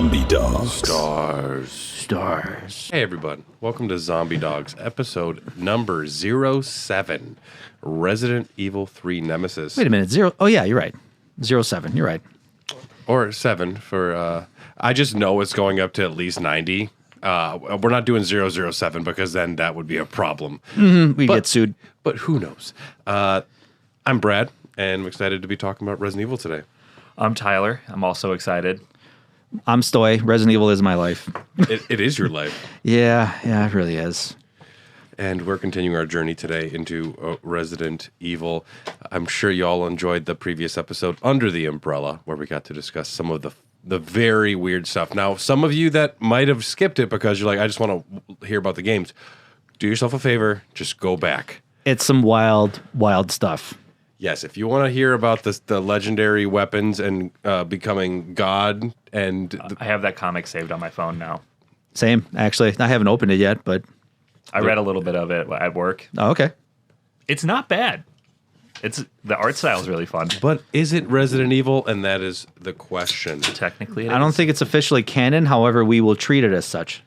Zombie Dogs. Stars. Hey everybody, welcome to Zombie Dogs, episode number 07, Resident Evil 3 Nemesis. Wait a minute, 0. Oh yeah, you're right. 07. You're right. Or 7 for, I just know it's going up to at least 90. We're not doing 007 because then that would be a problem. We get sued. But who knows? I'm Brad, and I'm excited to be talking about Resident Evil today. I'm Tyler. I'm also excited. I'm Stoy. Resident Evil is my life. It is your life. Yeah, it really is. And we're continuing our journey today into Resident Evil. I'm sure you all enjoyed the previous episode, Under the Umbrella, where we got to discuss some of the very weird stuff. Now, some of you that might have skipped it because you're like, I just want to hear about the games, do yourself a favor, just go back. It's some wild, wild stuff. Yes, if you want to hear about the legendary weapons and becoming God and... I have that comic saved on my phone now. Same, actually. I haven't opened it yet, but... I read a little bit of it at work. Oh, okay. It's not bad. The art style is really fun. But is it Resident Evil? And that is the question. Technically, it I don't think it's officially canon. However, we will treat it as such.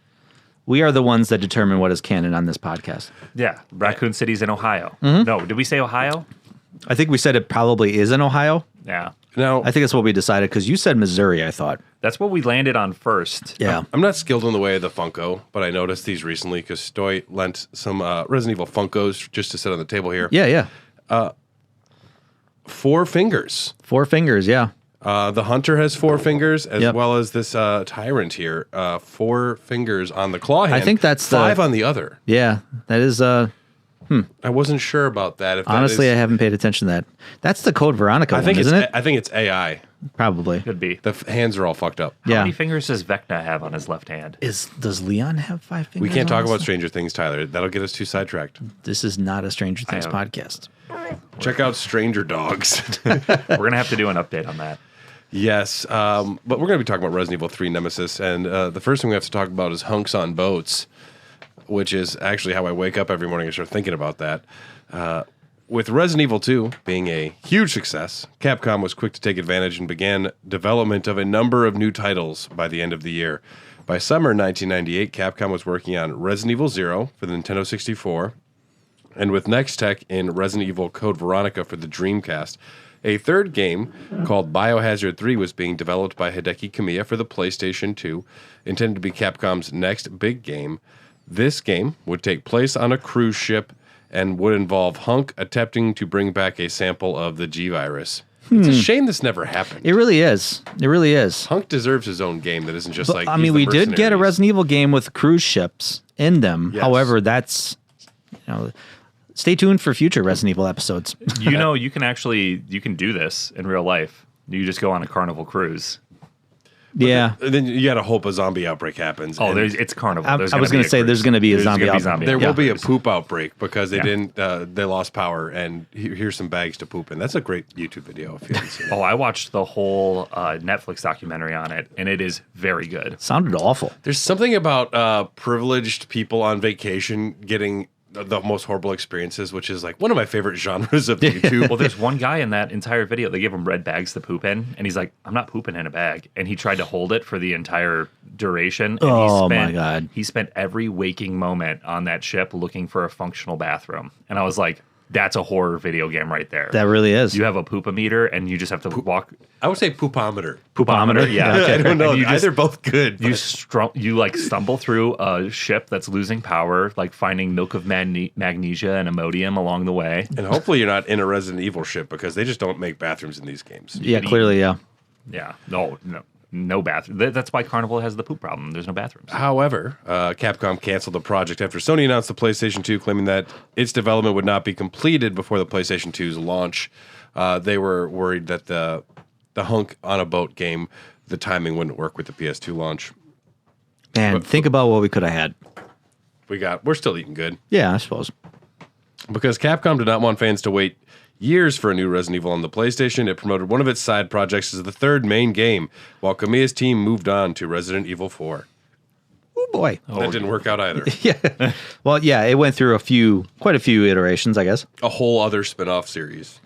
We are the ones that determine what is canon on this podcast. Yeah, Raccoon City's in Ohio. No, did we say Ohio? I think we said it probably is in Ohio. Yeah. Now, I think that's what we decided because you said Missouri, I thought. That's what we landed on first. Yeah. I'm not skilled in the way of the Funko, but I noticed these recently because Stoy lent some Resident Evil Funkos just to sit on the table here. Yeah. 4 fingers. 4 fingers, yeah. The Hunter has 4 fingers, as Yep. well as this Tyrant here. 4 fingers on the claw hand. I think that's 5 on the other. Yeah, that is... I wasn't sure about that. If Honestly, that I haven't paid attention to that. That's the Code Veronica one, isn't it? I think it's AI. Probably. Could be. The hands are all fucked up. How Yeah. many fingers does Vecna have on his left hand? Does Leon have 5 fingers? We can't talk on about this? Stranger Things, Tyler. That'll get us too sidetracked. This is not a Stranger Things have- podcast. Check out Stranger Dogs. We're going to have to do an update on that. Yes, but we're going to be talking about Resident Evil 3 Nemesis, and the first thing we have to talk about is hunks on boats, which is actually how I wake up every morning and start thinking about that. With Resident Evil 2 being a huge success, Capcom was quick to take advantage and began development of a number of new titles by the end of the year. By summer 1998, Capcom was working on Resident Evil 0 for the Nintendo 64, and with Next Tech in Resident Evil Code Veronica for the Dreamcast. A third game called Biohazard 3 was being developed by Hideki Kamiya for the PlayStation 2, intended to be Capcom's next big game. This game would take place on a cruise ship and would involve Hunk attempting to bring back a sample of the G-Virus. It's a shame this never happened. It really is. It really is. Hunk deserves his own game that isn't just But, like I he's mean, the we did get a mercenaries. Resident Evil game with cruise ships in them. Yes. However, that's, stay tuned for future Resident Evil episodes. You know, you can do this in real life. You just go on a Carnival cruise. Yeah. Then you got to hope a zombie outbreak happens. Oh, and it's Carnival. I was going to say there's going to be a zombie outbreak. there Yeah. will be a poop outbreak because they Yeah. didn't. They lost power, and here's some bags to poop in. That's a great YouTube video if you haven't seen it. Oh, I watched the whole Netflix documentary on it, and it is very good. Sounded awful. There's something about privileged people on vacation getting the most horrible experiences, which is like one of my favorite genres of YouTube. Well, there's one guy in that entire video. They give him red bags to poop in, and he's like, "I'm not pooping in a bag." And he tried to hold it for the entire duration. And Oh, my God. He spent every waking moment on that ship looking for a functional bathroom. And I was like, "That's a horror video game right there." That really is. You have a poopometer, and you just have to walk. I would say poopometer. Poopometer? Yeah, Okay. I don't know. And you They're just, both good. you like stumble through a ship that's losing power, like finding milk of magnesia and Imodium along the way. And hopefully you're not in a Resident Evil ship because they just don't make bathrooms in these games. Yeah, clearly, yeah. Yeah, no bathroom. That's why Carnival has the poop problem. There's no bathrooms. However, Capcom canceled the project after Sony announced the PlayStation 2, claiming that its development would not be completed before the PlayStation 2's launch. They were worried that the hunk on a boat game, the timing wouldn't work with the PS2 launch. Man, think about what we could have had. We're still eating good. Yeah, I suppose. Because Capcom did not want fans to wait years for a new Resident Evil on the PlayStation, it promoted one of its side projects as the third main game, while Kamiya's team moved on to Resident Evil 4. Oh, boy. That didn't work out either. Yeah. Well, yeah, it went through quite a few iterations, I guess. A whole other spin-off series.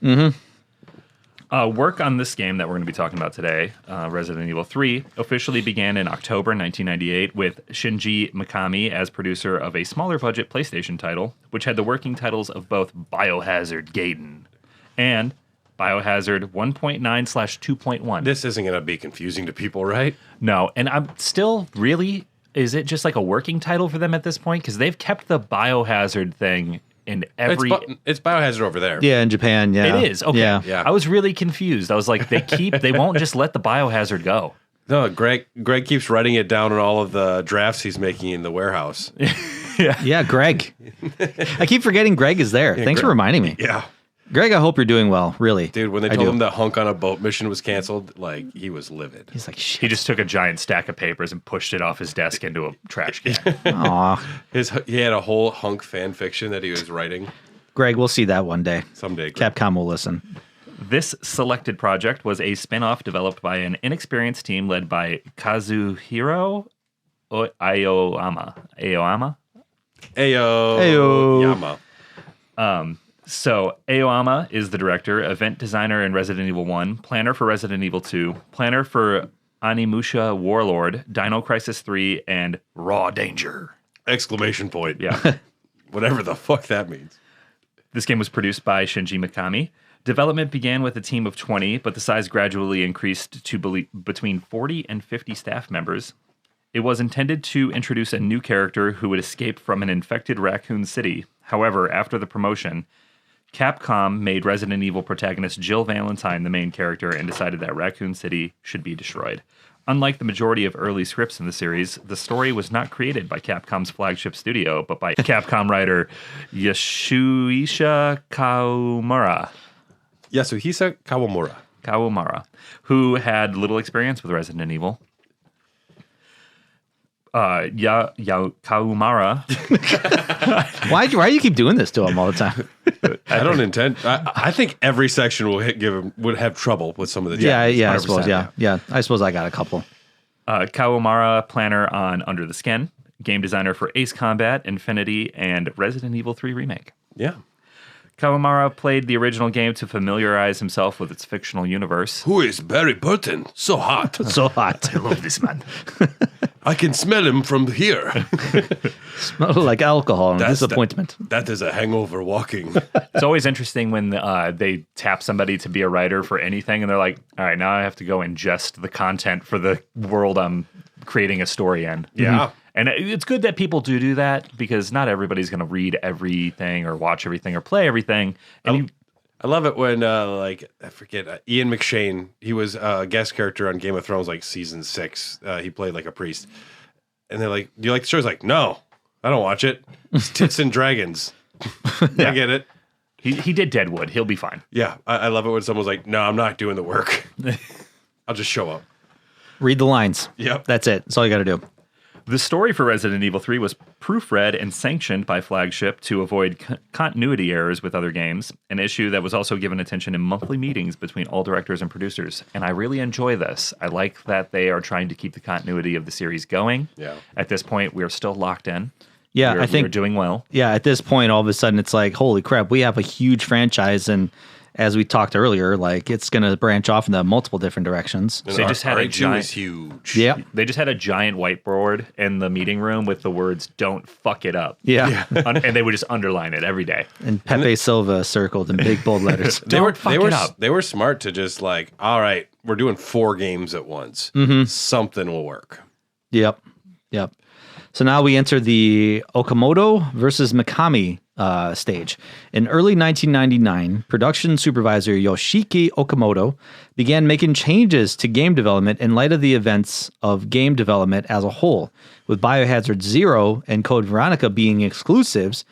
Work on this game that we're going to be talking about today, Resident Evil 3, officially began in October 1998 with Shinji Mikami as producer of a smaller budget PlayStation title, which had the working titles of both Biohazard Gaiden and Biohazard 1.9/2.1. This isn't going to be confusing to people, right? No, and I'm still really, is it just like a working title for them at this point? Because they've kept the Biohazard thing in every... It's Biohazard over there. Yeah, in Japan, yeah. It is, okay. Yeah. I was really confused. I was like, they won't just let the Biohazard go. No, Greg keeps writing it down in all of the drafts he's making in the warehouse. Yeah, Greg. I keep forgetting Greg is there. Thanks for reminding me. Yeah. Greg, I hope you're doing well, really. Dude, when they told him the hunk on a boat mission was canceled, like, he was livid. He's like, shit. He just took a giant stack of papers and pushed it off his desk into a trash can. Aw. He had a whole hunk fan fiction that he was writing. Greg, we'll see that one day. Someday. Greg. Capcom will listen. This selected project was a spin-off developed by an inexperienced team led by Kazuhiro Aoyama. Ayo. Ayo. So Aoyama is the director, event designer in Resident Evil 1, planner for Resident Evil 2, planner for Animusha Warlord, Dino Crisis 3, and Raw Danger. Exclamation point. Yeah. Whatever the fuck that means. This game was produced by Shinji Mikami. Development began with a team of 20, but the size gradually increased to between 40 and 50 staff members. It was intended to introduce a new character who would escape from an infected Raccoon City. However, after the promotion, Capcom made Resident Evil protagonist Jill Valentine the main character and decided that Raccoon City should be destroyed. Unlike the majority of early scripts in the series, the story was not created by Capcom's flagship studio, but by Capcom writer Yasuhisa Kawamura. Yasuhisa Kawamura, who had little experience with Resident Evil. Kawamura. Why do you keep doing this to him all the time? I don't intend. I think every section would have trouble with some of the. Yeah, Japanese, I suppose. 100%. Yeah. I suppose I got a couple. Kawamura, planner on Under the Skin, game designer for Ace Combat, Infinity, and Resident Evil 3 Remake. Yeah. Kawamura played the original game to familiarize himself with its fictional universe. Who is Barry Burton? So hot. So hot. I love this man. I can smell him from here. Smell like alcohol and disappointment. That is a hangover walking. It's always interesting when they tap somebody to be a writer for anything, and they're like, all right, now I have to go ingest the content for the world I'm creating a story in. Yeah. And it's good that people do that, because not everybody's going to read everything or watch everything or play everything. And I love it when, I forget, Ian McShane, he was a guest character on Game of Thrones, like season 6. He played like a priest. And they're like, do you like the show? He's like, no, I don't watch it. It's tits and dragons. Yeah. I get it. He did Deadwood. He'll be fine. Yeah. I love it when someone's like, no, I'm not doing the work. I'll just show up. Read the lines. Yep. That's it. That's all you got to do. The story for Resident Evil 3 was proofread and sanctioned by Flagship to avoid continuity errors with other games, an issue that was also given attention in monthly meetings between all directors and producers. And I really enjoy this. I like that they are trying to keep the continuity of the series going. Yeah. At this point, we are still locked in. Yeah, I think we're doing well. Yeah, at this point, all of a sudden, it's like, holy crap, we have a huge franchise, and as we talked earlier, like it's going to branch off into multiple different directions. So they just had a giant, is huge. Yeah, they just had a giant whiteboard in the meeting room with the words "Don't fuck it up." Yeah. And they would just underline it every day. And Pepe Silva circled in big bold letters. They were smart to just like, all right, we're doing 4 games at once. Something will work. Yep. So now we enter the Okamoto versus Mikami stage. In early 1999, production supervisor Yoshiki Okamoto began making changes to game development in light of the events of game development as a whole, with Biohazard 0 and Code Veronica being exclusives,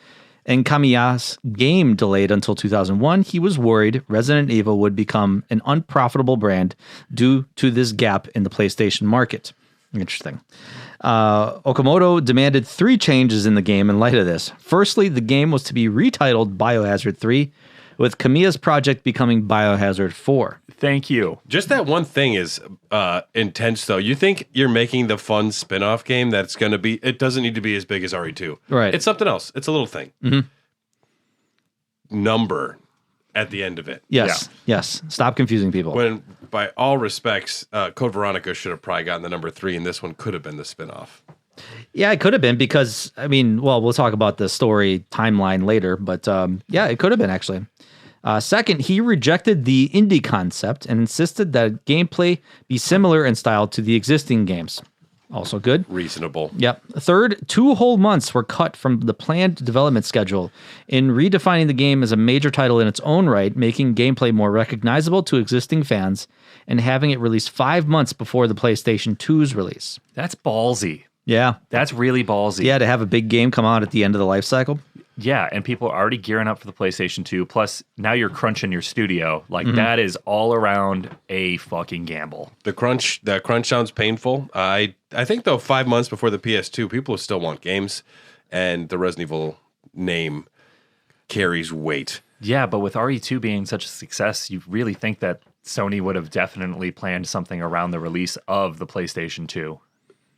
and Kamiya's game delayed until 2001. He was worried Resident Evil would become an unprofitable brand due to this gap in the PlayStation market. Interesting. Okamoto demanded 3 changes in the game in light of this. Firstly, the game was to be retitled Biohazard 3, with Kamiya's project becoming Biohazard 4. Thank you. Just that one thing is intense, though. You think you're making the fun spin-off game that's going to be... It doesn't need to be as big as RE2. Right. It's something else. It's a little thing. Number. at the end of it. Yes, yes. Stop confusing people. When, by all respects, Code Veronica should have probably gotten the number 3, and this one could have been the spinoff. Yeah, it could have been because, I mean, well, we'll talk about the story timeline later, but yeah, it could have been actually. Second, he rejected the indie concept and insisted that gameplay be similar in style to the existing games. Also good. Reasonable. Yep. Third, 2 whole months were cut from the planned development schedule in redefining the game as a major title in its own right, making gameplay more recognizable to existing fans, and having it released 5 months before the PlayStation 2's release. That's ballsy. Yeah. That's really ballsy. Yeah, to have a big game come out at the end of the life cycle. Yeah, and people are already gearing up for the PlayStation 2. Plus, now you're crunching your studio. Like, that is all around a fucking gamble. The crunch sounds painful. I think, though, 5 months before the PS2, people still want games, and the Resident Evil name carries weight. Yeah, but with RE2 being such a success, you really think that Sony would have definitely planned something around the release of the PlayStation 2.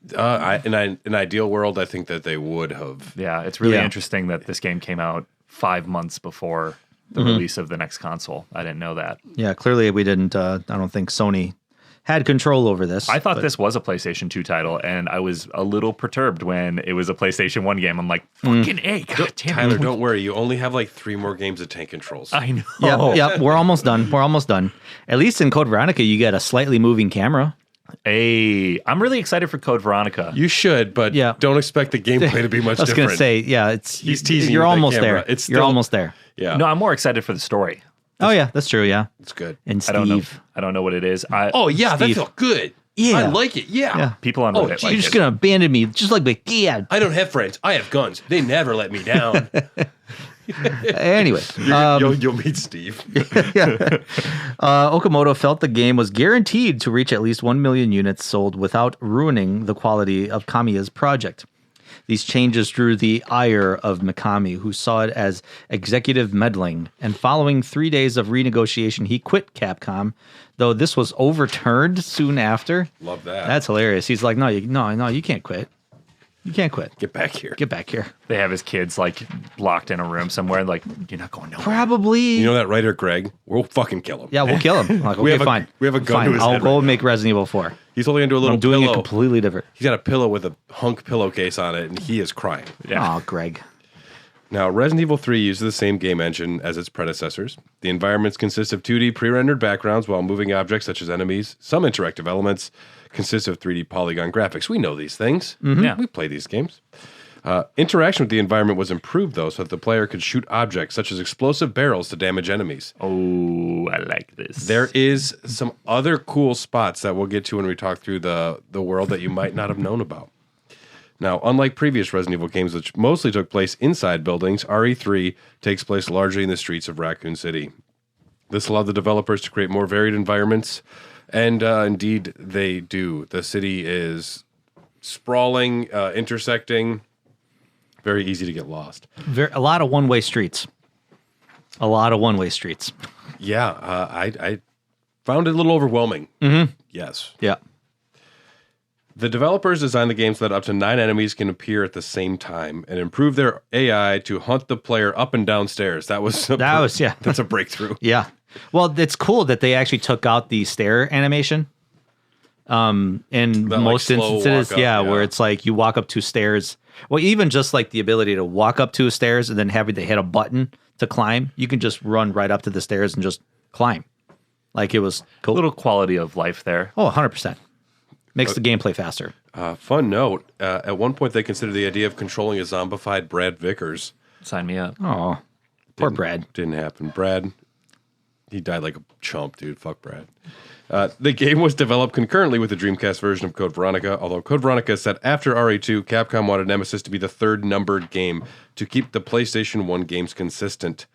In an ideal world, I think that they would have. Yeah, it's really interesting that this game came out 5 months before the release of the next console. I didn't know that. Yeah, clearly we didn't, I don't think Sony had control over this. I thought this was a PlayStation 2 title, and I was a little perturbed when it was a PlayStation 1 game. I'm like, fucking A, God damn Tyler, it. don't worry. You only have like 3 more games of tank controls. I know. Yep, we're almost done. We're almost done. At least in Code Veronica, you get a slightly moving camera. Hey, I'm really excited for Code Veronica. You should, but don't expect the gameplay to be much different. I was going to say, yeah, he's teasing. You're you with almost that camera. there. It's you're almost there. Yeah. No, I'm more excited for the story. Oh yeah, that's true. Yeah, it's good. And Steve, I don't know what it is. Oh yeah, Steve. that felt good. Yeah, I like it. Yeah. People on Reddit. You're just gonna abandon me, just like my dad. I don't have friends. I have guns. They never let me down. Anyway, you'll meet Steve. Okamoto felt the game was guaranteed to reach at least 1 million units sold without ruining the quality of Kamiya's project. These changes drew the ire of Mikami, who saw it as executive meddling, and following 3 days of renegotiation, he quit Capcom, though this was overturned soon after. Love that. That's hilarious. He's like, no, you can't quit. You can't quit. Get back here. Get back here. They have his kids like locked in a room somewhere. Like, you're not going nowhere. Probably. You know that writer, Greg? We'll fucking kill him. Yeah, we'll kill him. Like, okay, fine. We have a gun fine. to his I'll head go right and make Resident Evil 4. He's only going to do a little I'm doing pillow. it completely different. He's got a pillow with a hunk pillowcase on it, and he is crying. Yeah. Oh, Greg. Now, Resident Evil 3 uses the same game engine as its predecessors. The environments consist of 2D pre-rendered backgrounds, while moving objects such as enemies, some interactive elements, consist of 3D polygon graphics. We know these things. Yeah. We play these games. Interaction with the environment was improved, though, so that the player could shoot objects such as explosive barrels to damage enemies. Oh, I like this. There is some other cool spots that we'll get to when we talk through the world that you might not have known about. Now, unlike previous Resident Evil games, which mostly took place inside buildings, RE3 takes place largely in the streets of Raccoon City. This allowed the developers to create more varied environments, and indeed they do. The city is sprawling, intersecting, very easy to get lost. A lot of one-way streets. Yeah, I found it a little overwhelming. Mm-hmm. Yes. Yeah. The developers designed the game so that up to 9 enemies can appear at the same time and improve their AI to hunt the player up and down stairs. That's a breakthrough. Yeah. Well, it's cool that they actually took out the stair animation. In that, most like, slow instances, walk up, where it's like you walk up 2 stairs. Well, even just like the ability to walk up 2 stairs and then having to hit a button to climb, you can just run right up to the stairs and just climb. Like, it was cool. A little quality of life there. Oh, 100%. Makes the gameplay faster. Fun note, at one point they considered the idea of controlling a zombified Brad Vickers. Sign me up. Oh, poor Brad. Didn't happen. Brad, he died like a chump, dude. Fuck Brad. The game was developed concurrently with the Dreamcast version of Code Veronica, although Code Veronica said after RE2, Capcom wanted Nemesis to be the 3rd numbered game to keep the PlayStation 1 games consistent.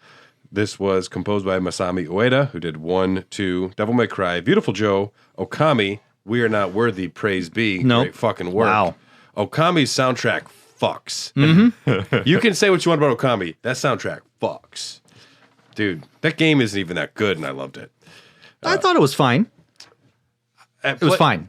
This was composed by Masami Ueda, who did 1, 2, Devil May Cry, Beautiful Joe, Okami, We Are Not Worthy, Praise Be. Nope. Great fucking work. Wow. Okami's soundtrack fucks. Mm-hmm. You can say what you want about Okami. That soundtrack fucks. Dude, that game isn't even that good, and I loved it. I thought it was fine. It was fine.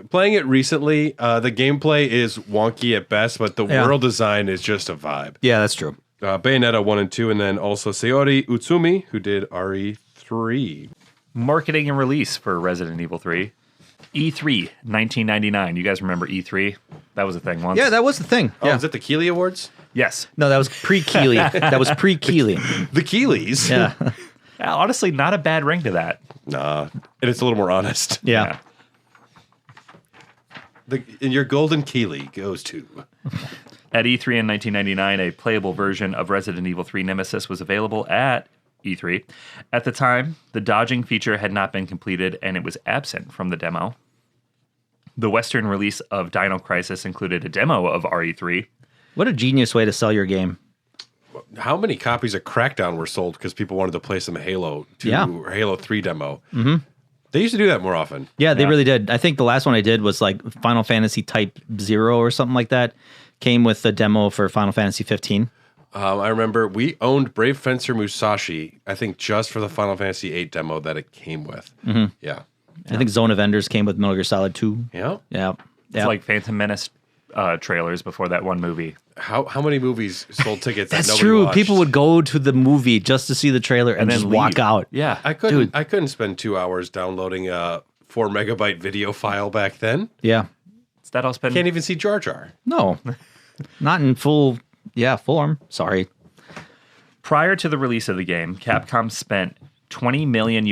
Playing it recently, the gameplay is wonky at best, but the world design is just a vibe. Yeah, that's true. Bayonetta 1 and 2, and then also Sayori Utsumi, who did RE3. Marketing and release for Resident Evil 3. E3, 1999. You guys remember E3? That was a thing once. Yeah, that was the thing. Oh, Yeah. is it the Keeley Awards? Yes. No, that was pre-Keeley. That was pre-Keeley. The Keeleys? Yeah. Honestly, not a bad ring to that. Nah, and it's a little more honest. Yeah. And your golden Keeley goes to... At E3 in 1999, a playable version of Resident Evil 3 Nemesis was available at E3. At the time, the dodging feature had not been completed, and it was absent from the demo. The Western release of Dino Crisis included a demo of RE3. What a genius way to sell your game. How many copies of Crackdown were sold because people wanted to play some Halo 2 Yeah. or Halo 3 demo? Mm-hmm. They used to do that more often. Yeah, they really did. I think the last one I did was like Final Fantasy Type 0 or something like that. Came with the demo for Final Fantasy 15. I remember we owned Brave Fencer Musashi, I think just for the Final Fantasy 8 demo that it came with. Mm-hmm. Yeah. I think Zone of Enders came with Metal Gear Solid 2. Yeah. Yeah. It's like Phantom Menace trailers before that one movie. How many movies sold tickets that That's nobody true. watched? People would go to the movie just to see the trailer and then just walk leave. out. Yeah. I couldn't spend 2 hours downloading a 4 megabyte video file back then. Yeah. Is that all spent? Can't even see Jar Jar. No. Not in full form. Sorry. Prior to the release of the game, Capcom spent $20 million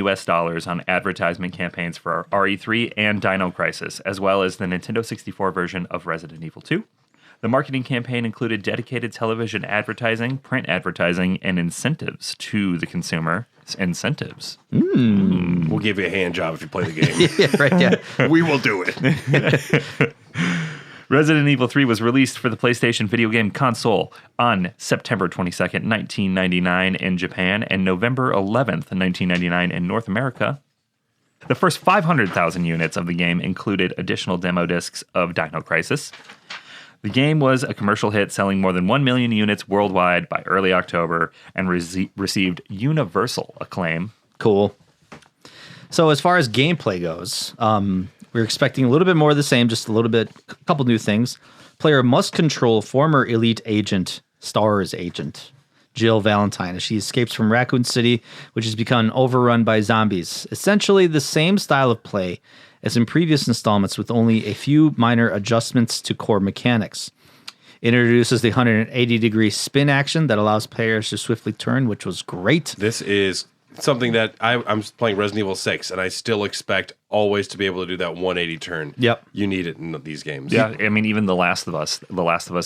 on advertisement campaigns for RE3 and Dino Crisis, as well as the Nintendo 64 version of Resident Evil 2. The marketing campaign included dedicated television advertising, print advertising, and incentives to the consumer. Incentives. We'll give you a hand job if you play the game. Yeah, right. Yeah. We will do it. Resident Evil 3 was released for the PlayStation video game console on September 22nd, 1999 in Japan and November 11th, 1999 in North America. The first 500,000 units of the game included additional demo discs of Dino Crisis. The game was a commercial hit, selling more than 1 million units worldwide by early October and received universal acclaim. Cool. So as far as gameplay goes, we're expecting a little bit more of the same, just a couple new things. Player must control former elite agent, STARS agent, Jill Valentine, as she escapes from Raccoon City, which has become overrun by zombies. Essentially the same style of play as in previous installments, with only a few minor adjustments to core mechanics. It introduces the 180-degree spin action that allows players to swiftly turn, which was great. This is something that I'm playing Resident Evil 6, and I still expect always to be able to do that 180 turn. Yep. You need it in these games. Yeah, I mean, even The Last of Us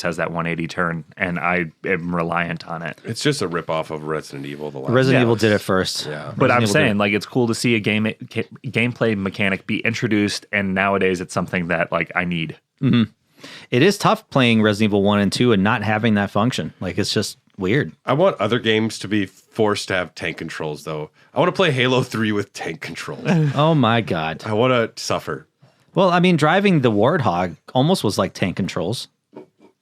has that 180 turn, and I am reliant on it. It's just a ripoff of Resident Evil. Resident Evil did it first. Yeah. But I'm Evil saying, like, it's cool to see a gameplay mechanic be introduced, and nowadays it's something that, like, I need. Mm-hmm. It is tough playing Resident Evil 1 and 2 and not having that function. Like, it's just weird. I want other games to be forced to have tank controls, though. I want to play Halo 3 with tank controls. Oh, my God. I want to suffer. Well, I mean, driving the Warthog almost was like tank controls.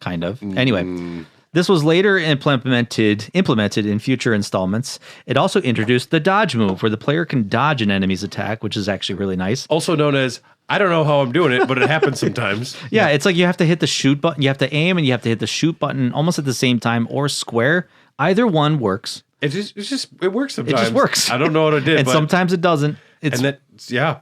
Kind of. Anyway, this was later implemented in future installments. It also introduced the dodge move, where the player can dodge an enemy's attack, which is actually really nice. Also known as, I don't know how I'm doing it, but it happens sometimes. Yeah, it's like you have to hit the shoot button. You have to aim and you have to hit the shoot button almost at the same time, or square. Either one works. It works sometimes. It just works. I don't know what I did, and but sometimes it doesn't. yeah.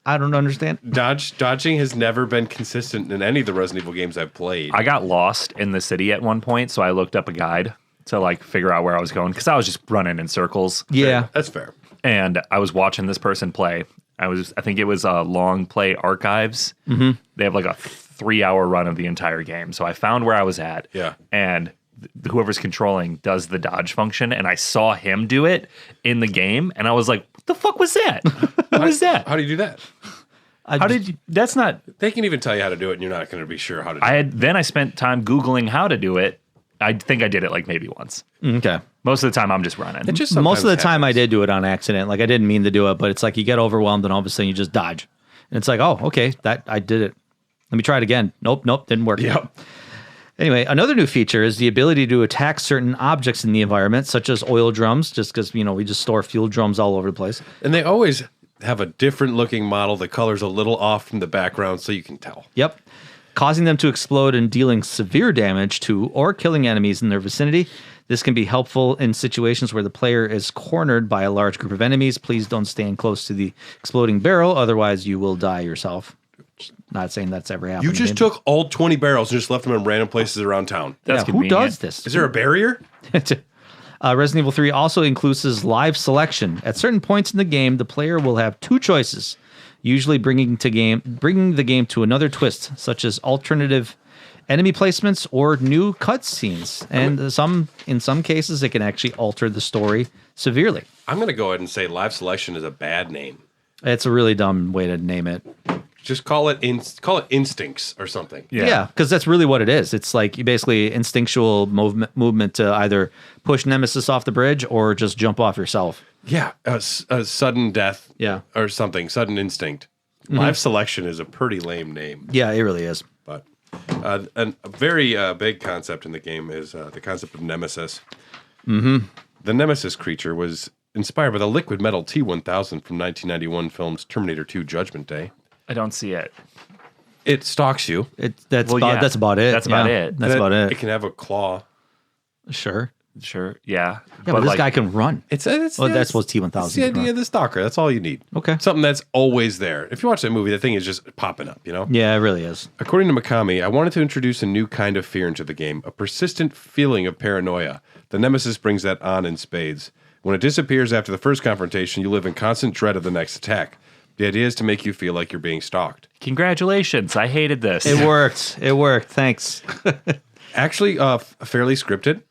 I don't understand. Dodging has never been consistent in any of the Resident Evil games I've played. I got lost in the city at one point, so I looked up a guide to, like, figure out where I was going, because I was just running in circles. Yeah. That's fair. And I was watching this person play. I think it was Long Play Archives. Mm-hmm. They have like a 3-hour run of the entire game. So I found where I was at. Yeah. And whoever's controlling does the dodge function. And I saw him do it in the game. And I was like, what the fuck was that? What was that? How do you do that? How did you? That's not. They can even tell you how to do it, and you're not going to be sure how to do it. Then I spent time Googling how to do it. I think I did it like maybe once. Okay. Most of the time I'm just running. Most of the time I did do it on accident. Like, I didn't mean to do it, but it's like you get overwhelmed and all of a sudden you just dodge. And it's like, oh, okay, that I did it. Let me try it again. Nope, didn't work. Yep. Anyway, another new feature is the ability to attack certain objects in the environment, such as oil drums, just because, we just store fuel drums all over the place. And they always have a different looking model. The color's a little off from the background, so you can tell. Yep. Causing them to explode and dealing severe damage to or killing enemies in their vicinity. This can be helpful in situations where the player is cornered by a large group of enemies. Please don't stand close to the exploding barrel, otherwise you will die yourself. Not saying that's ever happened. You just took all 20 barrels and just left them in random places around town. That's who convenient. does this? Is there a barrier? Resident Evil 3 also includes live selection. At certain points in the game, the player will have two choices, usually bringing the game to another twist, such as alternative enemy placements or new cutscenes. And in some cases, it can actually alter the story severely. I'm going to go ahead and say live selection is a bad name. It's a really dumb way to name it. Just call it instincts or something. Yeah, because that's really what it is. It's like you basically instinctual movement to either push Nemesis off the bridge or just jump off yourself. Yeah, a sudden death. Yeah. Or something, sudden instinct. Live selection is a pretty lame name. Yeah, it really is. But a very big concept in the game is the concept of Nemesis. Mm-hmm. The Nemesis creature was inspired by the liquid metal T-1000 from 1991 film's Terminator 2 Judgment Day. I don't see it. It stalks you. That's about it. That's about it. That's about it. It can have a claw. Sure. Sure. Yeah. Yeah, but this guy can run. It's that's what T-1000 It's the idea of the stalker. That's all you need. Okay. Something that's always there. If you watch that movie, that thing is just popping up, you know? Yeah, it really is. According to Mikami, I wanted to introduce a new kind of fear into the game, a persistent feeling of paranoia. The Nemesis brings that on in spades. When it disappears after the first confrontation, you live in constant dread of the next attack. The idea is to make you feel like you're being stalked. Congratulations. I hated this. It worked. It worked. Thanks. Actually, fairly scripted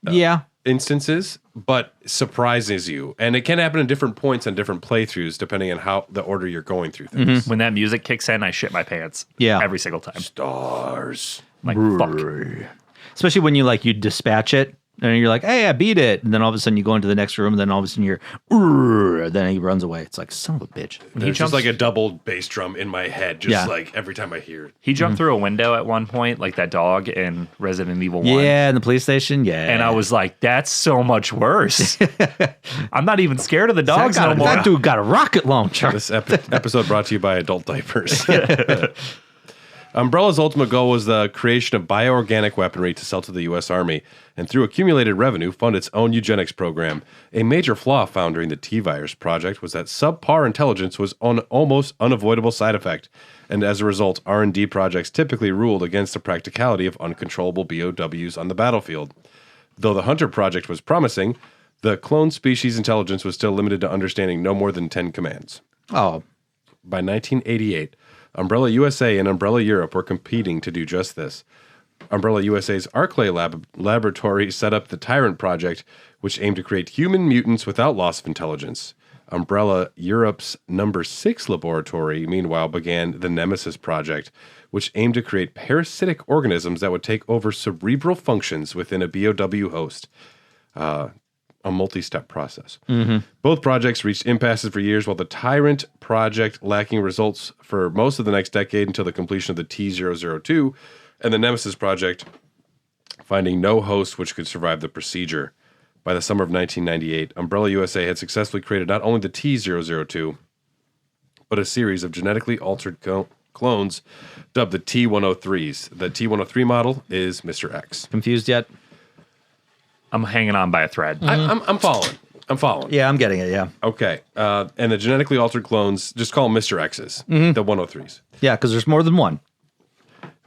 Yeah. instances, but surprises you. And it can happen at different points on different playthroughs, depending on how the order you're going through things. When that music kicks in, I shit my pants. Yeah. Every single time. Stars. Like, fuck. Especially when you dispatch it and you're like, hey, I beat it. And then all of a sudden you go into the next room and then all of a sudden you're, then he runs away. It's like, son of a bitch. There's just like a double bass drum in my head, just like every time I hear it. He jumped through a window at one point, like that dog in Resident Evil 1. Yeah, in the police station. Yeah. And I was like, that's so much worse. I'm not even scared of the dogs no more. That dude got a rocket launcher. This episode brought to you by Adult Diapers. Umbrella's ultimate goal was the creation of bioorganic weaponry to sell to the U.S. Army, and through accumulated revenue, fund its own eugenics program. A major flaw found during the T-Virus project was that subpar intelligence was an almost unavoidable side effect, and as a result, R&D projects typically ruled against the practicality of uncontrollable BOWs on the battlefield. Though the Hunter project was promising, the clone species intelligence was still limited to understanding no more than 10 commands. Oh, By 1988, Umbrella USA and Umbrella Europe were competing to do just this. Umbrella USA's Arclay laboratory set up the Tyrant Project, which aimed to create human mutants without loss of intelligence. Umbrella Europe's number 6 laboratory, meanwhile, began the Nemesis Project, which aimed to create parasitic organisms that would take over cerebral functions within a BOW host. A multi-step process. Both projects reached impasses for years, while the Tyrant Project lacking results for most of the next decade until the completion of the T-002, and the Nemesis Project finding no host which could survive the procedure. By the summer of 1998, Umbrella USA had successfully created not only the T-002, but a series of genetically altered clones dubbed the T-103s. The T-103 model is Mr. X. confused yet? I'm hanging on by a thread. I'm following. I'm following. Yeah, I'm getting it. Yeah. Okay. And the genetically altered clones, just call them Mr. X's, the 103s. Yeah, because there's more than one.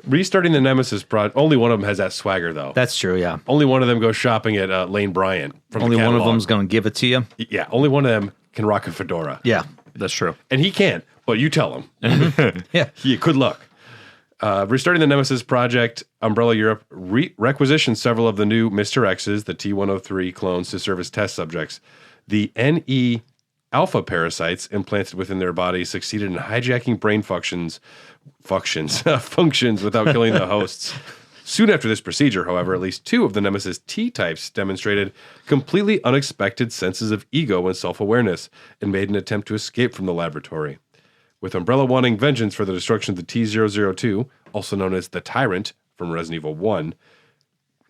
Restarting the Nemesis project, only one of them has that swagger, though. That's true. Yeah. Only one of them goes shopping at Lane Bryant. From Only the one of catalog. them's going to give it to you. Yeah, only one of them can rock a fedora. Yeah. That's true. And he can't, but you tell him. Yeah. Yeah, good luck. Restarting the Nemesis project, Umbrella Europe requisitioned several of the new Mr. X's, the T-103 clones, to serve as test subjects. The NE alpha parasites implanted within their bodies succeeded in hijacking brain functions without killing the hosts. Soon after this procedure, however, at least 2 of the Nemesis T-types demonstrated completely unexpected senses of ego and self-awareness and made an attempt to escape from the laboratory. With Umbrella wanting vengeance for the destruction of the T-002, also known as the Tyrant from Resident Evil 1,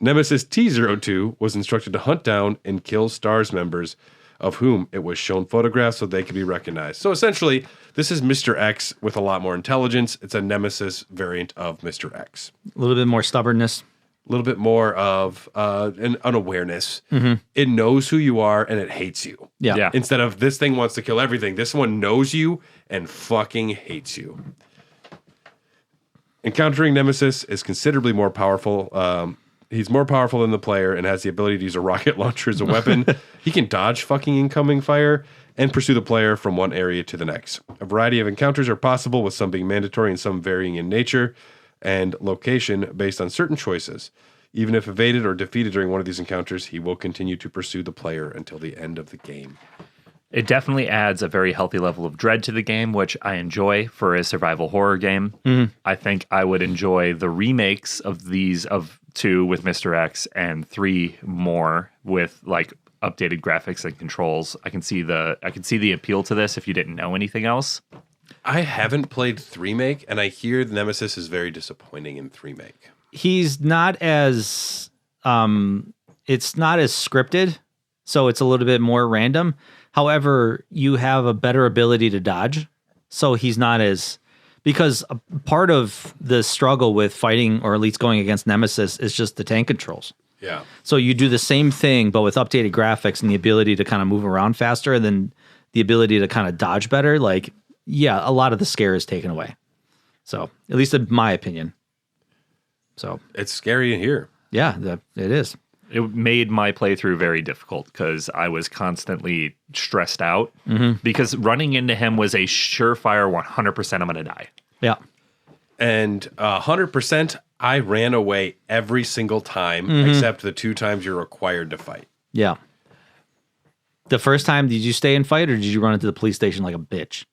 Nemesis T-02 was instructed to hunt down and kill STARS members, of whom it was shown photographs so they could be recognized. So essentially, this is Mr. X with a lot more intelligence. It's a Nemesis variant of Mr. X. A little bit more stubbornness. little bit more of an unawareness. Mm-hmm. It knows who you are and it hates you. Yeah. Yeah. Instead of this thing wants to kill everything, this one knows you and fucking hates you. Encountering Nemesis is considerably more powerful. He's more powerful than the player and has the ability to use a rocket launcher as a weapon. He can dodge fucking incoming fire and pursue the player from one area to the next. A variety of encounters are possible, with some being mandatory and some varying in nature and location based on certain choices. Even if evaded or defeated during one of these encounters, he will continue to pursue the player until the end of the game. It definitely adds a very healthy level of dread to the game, which I enjoy for a survival horror game. I think I would enjoy the remakes of these of 2 with Mr. X and 3 more with like updated graphics and controls. I can see the appeal to this if you didn't know anything else. I haven't played 3-make, and I hear Nemesis is very disappointing in 3-make. He's not as it's not as scripted, so it's a little bit more random. However, you have a better ability to dodge, so he's not as, because a part of the struggle with fighting, or at least going against Nemesis, is just the tank controls. Yeah. So you do the same thing, but with updated graphics and the ability to kind of move around faster, and then the ability to kind of dodge better. Like, yeah, a lot of the scare is taken away. So, at least in my opinion. So It's scary in here. yeah, it is. It made my playthrough very difficult because I was constantly stressed out because running into him was a surefire 100% I'm going to die. Yeah. And 100%, I ran away every single time, except the 2 times you're required to fight. Yeah. The first time, did you stay and fight, or did you run into the police station like a bitch?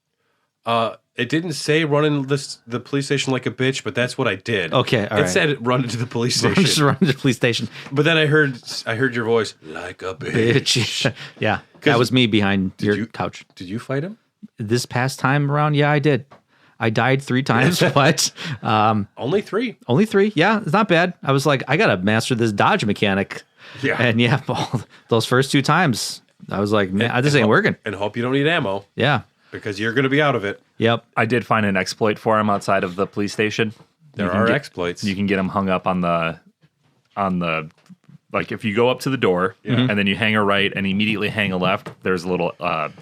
It didn't say run into the police station like a bitch, but that's what I did. Okay, all it right. said run into the police station. Just run into the police station. But then I heard your voice, like a bitch. Bitch. Yeah. That was me behind your couch. Did you fight him? This past time around, yeah, I did. I died 3 times, but Only 3. only 3. Yeah, it's not bad. I was like, I got to master this dodge mechanic. Yeah. And yeah, those first 2 times, I was like, man, this ain't working. And hope you don't need ammo, Yeah. because you're going to be out of it. Yep. I did find an exploit for him outside of the police station. There are exploits. You can get him hung up on the like if you go up to the door and then you hang a right and immediately hang a left, there's a little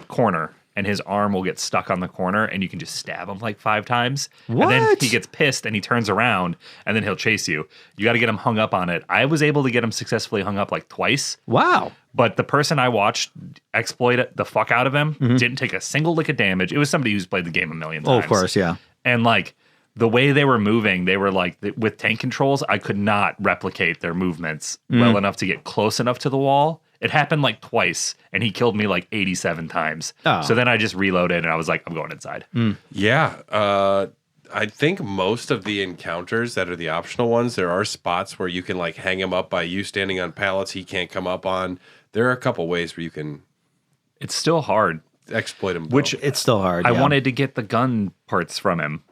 corner, and his arm will get stuck on the corner, and you can just stab him like 5 times. What? And then he gets pissed and he turns around and then he'll chase you. You got to get him hung up on it. I was able to get him successfully hung up like twice. Wow. But the person I watched exploit the fuck out of him didn't take a single lick of damage. It was somebody who's played the game a million times. Oh, of course, yeah. And like the way they were moving, they were like with tank controls, I could not replicate their movements well enough to get close enough to the wall. It happened like twice, and he killed me like 87 times. Oh. So then I just reloaded, and I was like, I'm going inside. Yeah. I think most of the encounters that are the optional ones, there are spots where you can like hang him up by you standing on pallets he can't come up on. There are a couple ways where you can It's still hard. exploit him. Which It's still hard. I yeah. wanted to get the gun parts from him.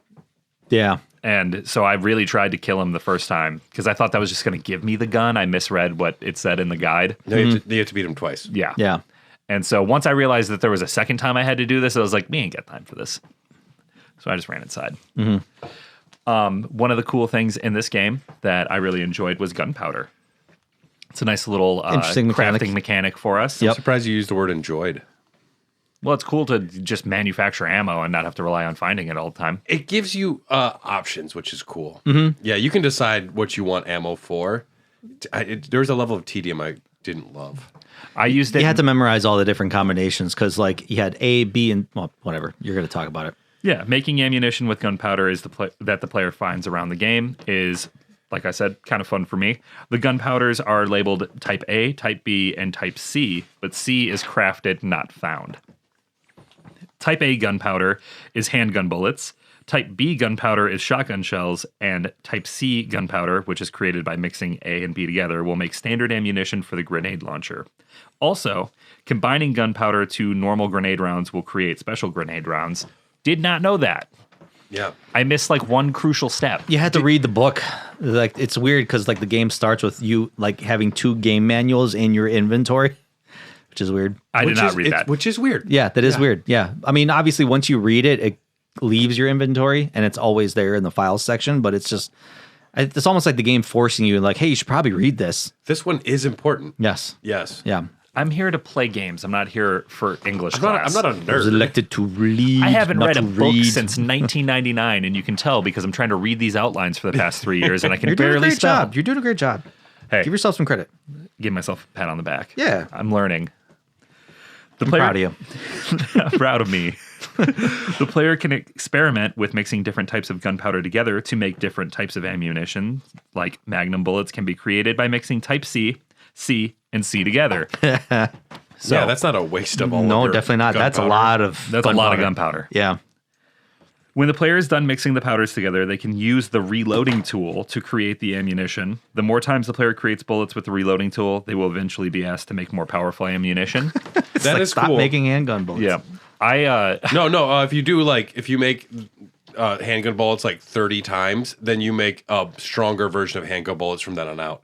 Yeah. And so I really tried to kill him the first time because I thought that was just going to give me the gun. I misread what it said in the guide. No, you have to beat him twice. Yeah. Yeah. And so once I realized that there was a second time I had to do this, I was like, we ain't got time for this. So I just ran inside. One of the cool things in this game that I really enjoyed was gunpowder. It's a nice little Interesting crafting mechanic for us. I'm surprised you used the word enjoyed. Well, it's cool to just manufacture ammo and not have to rely on finding it all the time. It gives you options, which is cool. Yeah, you can decide what you want ammo for. There's a level of tedium I didn't love. I used it. You had to memorize all the different combinations because, like, you had A, B, and, well, whatever. You're going to talk about it. Yeah, making ammunition with gunpowder is that the player finds around the game is, like I said, kind of fun for me. The gunpowders are labeled Type A, Type B, and Type C, but C is crafted, not found. Type A gunpowder is handgun bullets. Type B gunpowder is shotgun shells, and Type C gunpowder, which is created by mixing A and B together, will make standard ammunition for the grenade launcher. Also, combining gunpowder to normal grenade rounds will create special grenade rounds. Did not know that. Yeah. I missed like one crucial step. You had to read the book. Like, it's weird because, like, the game starts with you, like, having 2 game manuals in your inventory, which is weird. I did not read that. Which is weird. Yeah, that is weird. Yeah. I mean, obviously, once you read it, it leaves your inventory and it's always there in the files section, but it's just, It's almost like the game forcing you, like, hey, you should probably read this. This one is important. Yes. Yes. Yeah. I'm here to play games. I'm not here for English I'm class. not a I was nerd. elected to read. I haven't not read a to book read. since 1999, and you can tell because I'm trying to read these outlines for the past 3 years, and I can You're doing a barely great spell. job. You're doing a great job. Hey, Give yourself some credit. give myself a pat on the back. Yeah. I'm learning. I'm proud of you. I'm proud of me. The player can experiment with mixing different types of gunpowder together to make different types of ammunition. Like magnum bullets can be created by mixing type C, and C together. So, yeah, that's not a waste of all. No, of your definitely not. That's a gunpowder. lot of. that's a lot of gunpowder. Yeah. When the player is done mixing the powders together, they can use the reloading tool to create the ammunition. The more times the player creates bullets with the reloading tool, they will eventually be asked to make more powerful ammunition. That is Stop cool. making handgun bullets. Yeah. No. If you make handgun bullets like 30 times, then you make a stronger version of handgun bullets from then on out.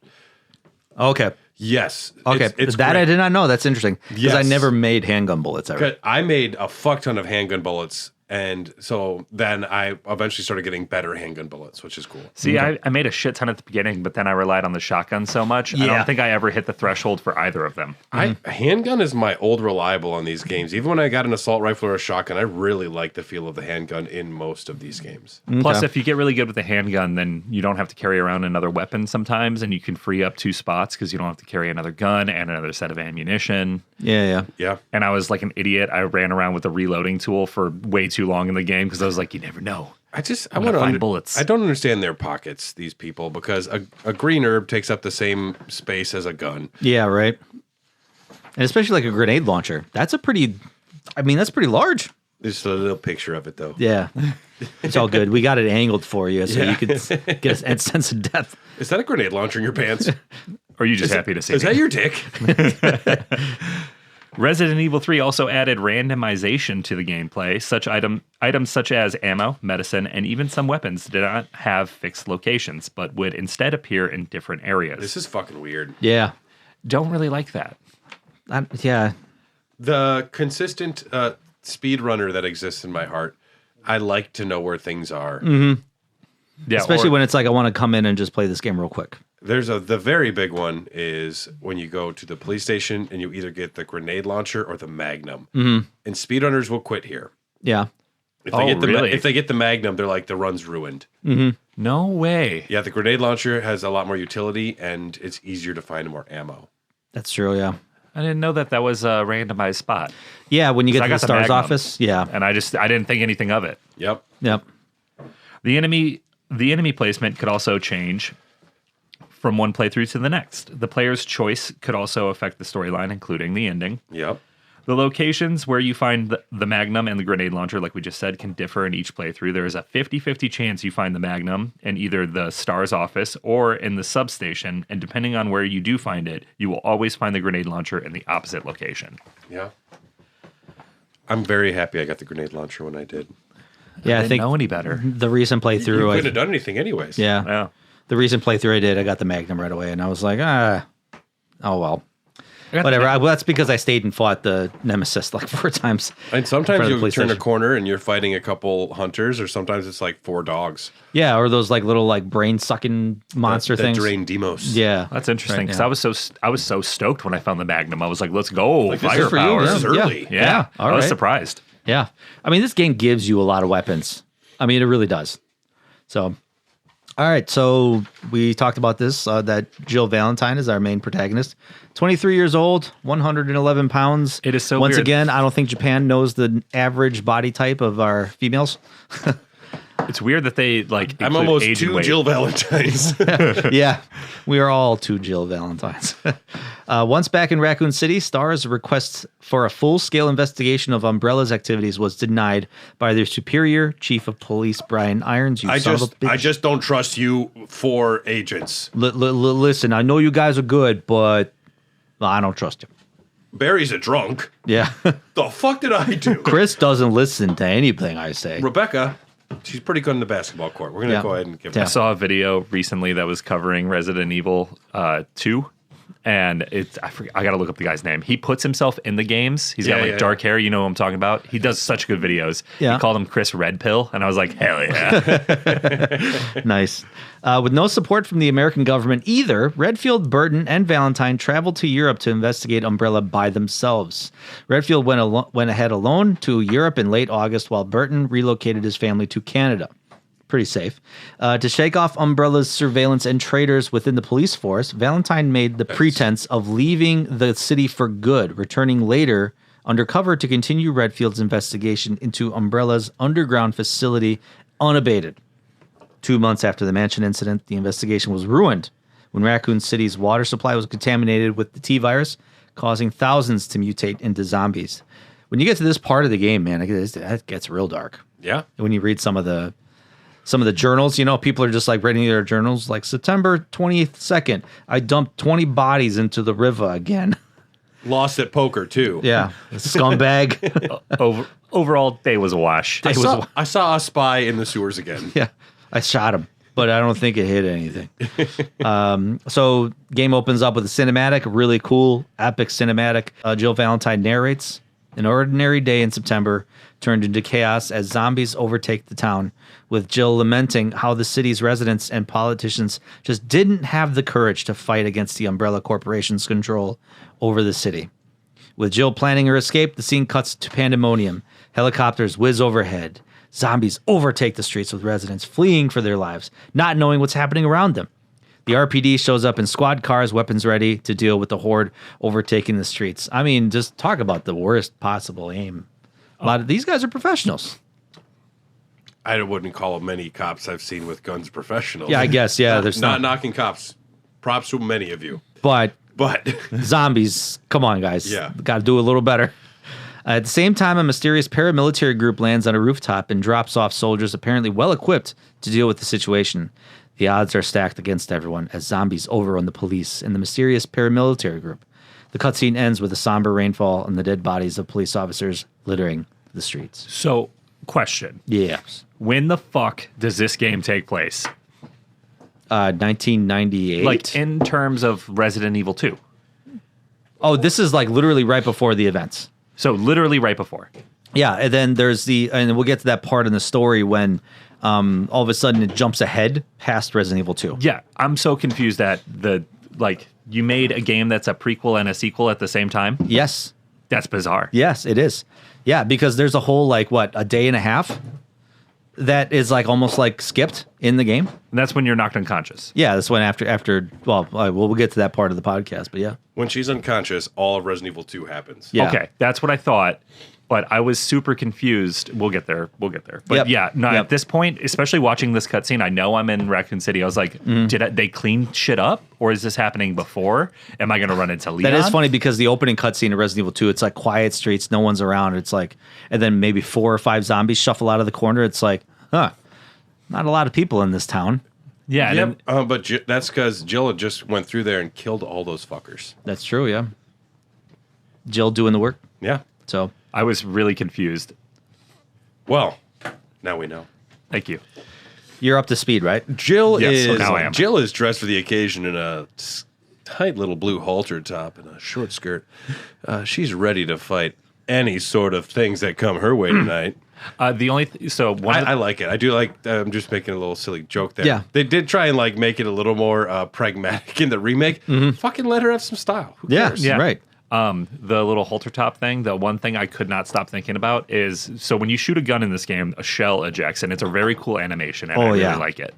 Okay. Yes. Okay. It's that great. I did not know. That's interesting. Because I Yes. never made handgun bullets ever. 'Cause I made a fuck ton of handgun bullets, and so then I eventually started getting better handgun bullets, which is cool. See, I made a shit ton at the beginning, but then I relied on the shotgun so much. I Yeah. don't think I ever hit the threshold for either of them. Handgun is my old reliable on these games. Even when I got an assault rifle or a shotgun, I really like the feel of the handgun in most of these games. Plus, if you get really good with the handgun, then you don't have to carry around another weapon sometimes, and you can free up 2 spots because you don't have to carry another gun and another set of ammunition. Yeah. Yeah. And I was like an idiot. I ran around with the reloading tool for way too long in the game because I was like, you never know. I I'm want gonna to find bullets. I don't understand their pockets, these people, because a green herb takes up the same space as a gun. Yeah, right. And especially like a grenade launcher. That's pretty large. Just a little picture of it, though. Yeah. It's all good. We got it angled for you so you could get a sense of depth. Is that a grenade launcher in your pants? Or are you just happy to see Is me? that your dick? Resident Evil 3 also added randomization to the gameplay. Items such as ammo, medicine, and even some weapons did not have fixed locations, but would instead appear in different areas. This is fucking weird. Yeah. Don't really like that. Yeah. The consistent speedrunner that exists in my heart, I like to know where things are. Yeah, Especially or- when it's like I want to come in and just play this game real quick. The very big one is when you go to the police station and you either get the grenade launcher or the Magnum. And speedrunners will quit here. Yeah. If Oh, really? If they get the Magnum, they're like, the run's ruined. No way. Yeah, the grenade launcher has a lot more utility and it's easier to find more ammo. That's true, yeah. I didn't know that was a randomized spot. Yeah, when you get I to the got the STARS Magnum. office. Yeah. And I didn't think anything of it. Yep. Yep. The enemy placement could also change from one playthrough to the next. The player's choice could also affect the storyline, including the ending. Yep. The locations where you find the Magnum and the grenade launcher, like we just said, can differ in each playthrough. There is a 50-50 chance you find the Magnum in either the STARS office or in the substation, and depending on where you do find it, you will always find the grenade launcher in the opposite location. Yeah. I'm very happy I got the grenade launcher when I did. Yeah, I Didn't think know any better. the recent You playthrough. couldn't have done anything anyways. Yeah. Yeah. The recent playthrough I did, I got the Magnum right away, and I was like, oh well. Whatever. Well, that's because I stayed and fought the Nemesis like 4 times. And in sometimes front of the you turn a PlayStation. corner and you're fighting a couple hunters, or sometimes it's like 4 dogs. Yeah, or those like little like brain sucking monster that things. drain Demos. Yeah, That's interesting because yeah. I was so stoked when I found the Magnum. I was like, let's go. Like, this is for you, Firepower. this is early. Yeah. all I was right. surprised. Yeah. I mean, this game gives you a lot of weapons. I mean, it really does. So, all right. So we talked about this, that Jill Valentine is our main protagonist. 23 years old, 111 pounds. It is so Once weird. again, I don't think Japan knows the average body type of our females. It's weird that they like I'm include almost age and 2 weight. Jill Valentines. Yeah, we are all 2 Jill Valentines. Once back in Raccoon City, STARS' request for a full-scale investigation of Umbrella's activities was denied by their superior chief of police, Brian Irons. You I son of a bitch. just don't trust you for agents. Listen, I know you guys are good, but I don't trust you. Barry's a drunk. Yeah. The fuck did I do? Chris doesn't listen to anything I say. Rebecca, she's pretty good in the basketball court. We're gonna Yeah. go ahead and give Yeah. I saw a video recently that was covering Resident Evil 2, And I got to look up the guy's name. He puts himself in the games. He's got dark hair. You know what I'm talking about? He does such good videos. Yeah. He called him Chris Red Pill. And I was like, hell yeah. Nice. With no support from the American government either, Redfield, Burton, and Valentine traveled to Europe to investigate Umbrella by themselves. Redfield went ahead alone to Europe in late August, while Burton relocated his family to Canada. Pretty safe. To shake off Umbrella's surveillance and traitors within the police force, Valentine made the pretense of leaving the city for good, returning later undercover to continue Redfield's investigation into Umbrella's underground facility unabated. 2 months after the mansion incident, the investigation was ruined when Raccoon City's water supply was contaminated with the T-virus, causing thousands to mutate into zombies. When you get to this part of the game, man, it gets real dark. Yeah. When you read some of the journals, people are just like writing their journals like September 22nd, I dumped 20 bodies into the river again. Lost at poker, too. Yeah. Scumbag. Overall, day was a wash. I saw a spy in the sewers again. Yeah. I shot him, but I don't think it hit anything. So game opens up with a cinematic, really cool, epic cinematic. Jill Valentine narrates. An ordinary day in September turned into chaos as zombies overtake the town, with Jill lamenting how the city's residents and politicians just didn't have the courage to fight against the Umbrella Corporation's control over the city. With Jill planning her escape, the scene cuts to pandemonium. Helicopters whiz overhead. Zombies overtake the streets with residents fleeing for their lives, not knowing what's happening around them. The RPD shows up in squad cars, weapons ready to deal with the horde overtaking the streets. I mean, just talk about the worst possible aim. A lot of these guys are professionals. I wouldn't call many cops I've seen with guns professionals. Yeah, I guess. Yeah, there's not knocking cops. Props to many of you. But But zombies, come on, guys. Yeah. Got to do a little better. At the same time, a mysterious paramilitary group lands on a rooftop and drops off soldiers apparently well-equipped to deal with the situation. The odds are stacked against everyone as zombies overrun the police and the mysterious paramilitary group. The cutscene ends with a somber rainfall and the dead bodies of police officers littering the streets. So, question. Yes. When the fuck does this game take place? 1998. Like, in terms of Resident Evil 2. Oh, this is like literally right before the events. So, literally right before. Yeah, and then there's and we'll get to that part in the story when all of a sudden it jumps ahead past Resident Evil 2. Yeah, I'm so confused that you made a game that's a prequel and a sequel at the same time. Yes. That's bizarre. Yes, it is. Yeah, because there's a whole a day and a half that is almost skipped in the game. And that's when you're knocked unconscious. Yeah, that's when after we'll get to that part of the podcast, but yeah. When she's unconscious, all of Resident Evil 2 happens. Yeah. Okay, that's what I thought. But I was super confused. We'll get there. But at this point, especially watching this cutscene, I know I'm in Raccoon City. I was like, did they clean shit up? Or is this happening before? Am I going to run into Leon? That is funny because the opening cutscene of Resident Evil 2, it's like quiet streets, no one's around. It's like, and then maybe 4 or 5 zombies shuffle out of the corner. It's like, not a lot of people in this town. Yeah. Yep. But that's because Jill had just went through there and killed all those fuckers. That's true, yeah. Jill doing the work. Yeah. So I was really confused. Well, now we know. Thank you. you're up to speed, right? Jill now I am. Jill is dressed for the occasion in a tight little blue halter top and a short skirt. She's ready to fight any sort of things that come her way tonight. The only I like it. I do like. I'm just making a little silly joke there. Yeah. They did try and make it a little more pragmatic in the remake. Fucking let her have some style. Who cares? Yeah. Right. The little halter top thing, the one thing I could not stop thinking about is, so when you shoot a gun in this game, a shell ejects, and it's a very cool animation, and I really like it.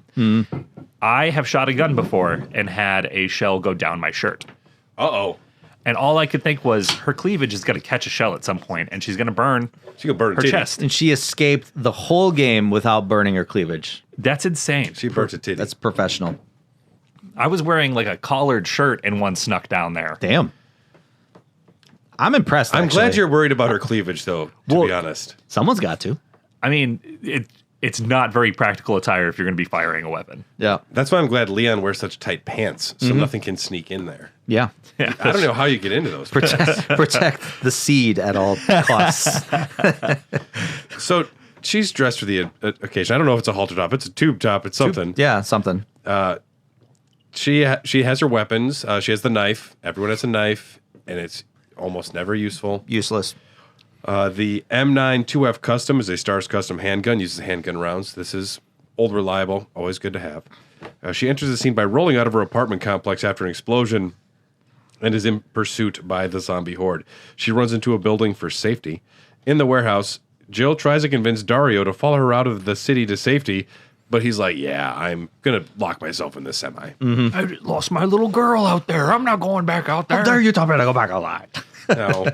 I have shot a gun before and had a shell go down my shirt. Uh-oh. And all I could think was, her cleavage is going to catch a shell at some point, and she's going to burn She could burn her titty. chest. And she escaped the whole game without burning her cleavage. That's insane. She burnt a titty. That's professional. I was wearing a collared shirt, and one snuck down there. Damn. I'm impressed. I'm actually. glad you're worried about her cleavage, though, to be honest. Someone's got to. I mean, it's not very practical attire if you're going to be firing a weapon. Yeah. That's why I'm glad Leon wears such tight pants, so nothing can sneak in there. Yeah. I don't know how you get into those. Protect the seed at all costs. So she's dressed for the occasion. I don't know if it's a halter top. It's a tube top. It's something. Yeah, something. She has her weapons. She has the knife. Everyone has a knife, and it's almost never useful. Useless. The M9 2F Custom is a Stars Custom handgun. Uses handgun rounds. This is old, reliable. Always good to have. She enters the scene by rolling out of her apartment complex after an explosion and is in pursuit by the zombie horde. She runs into a building for safety. In the warehouse, Jill tries to convince Dario to follow her out of the city to safety, but he's like, yeah, I'm going to lock myself in this semi. Mm-hmm. I lost my little girl out there. I'm not going back out there. How dare you tell me to go back alive? Now,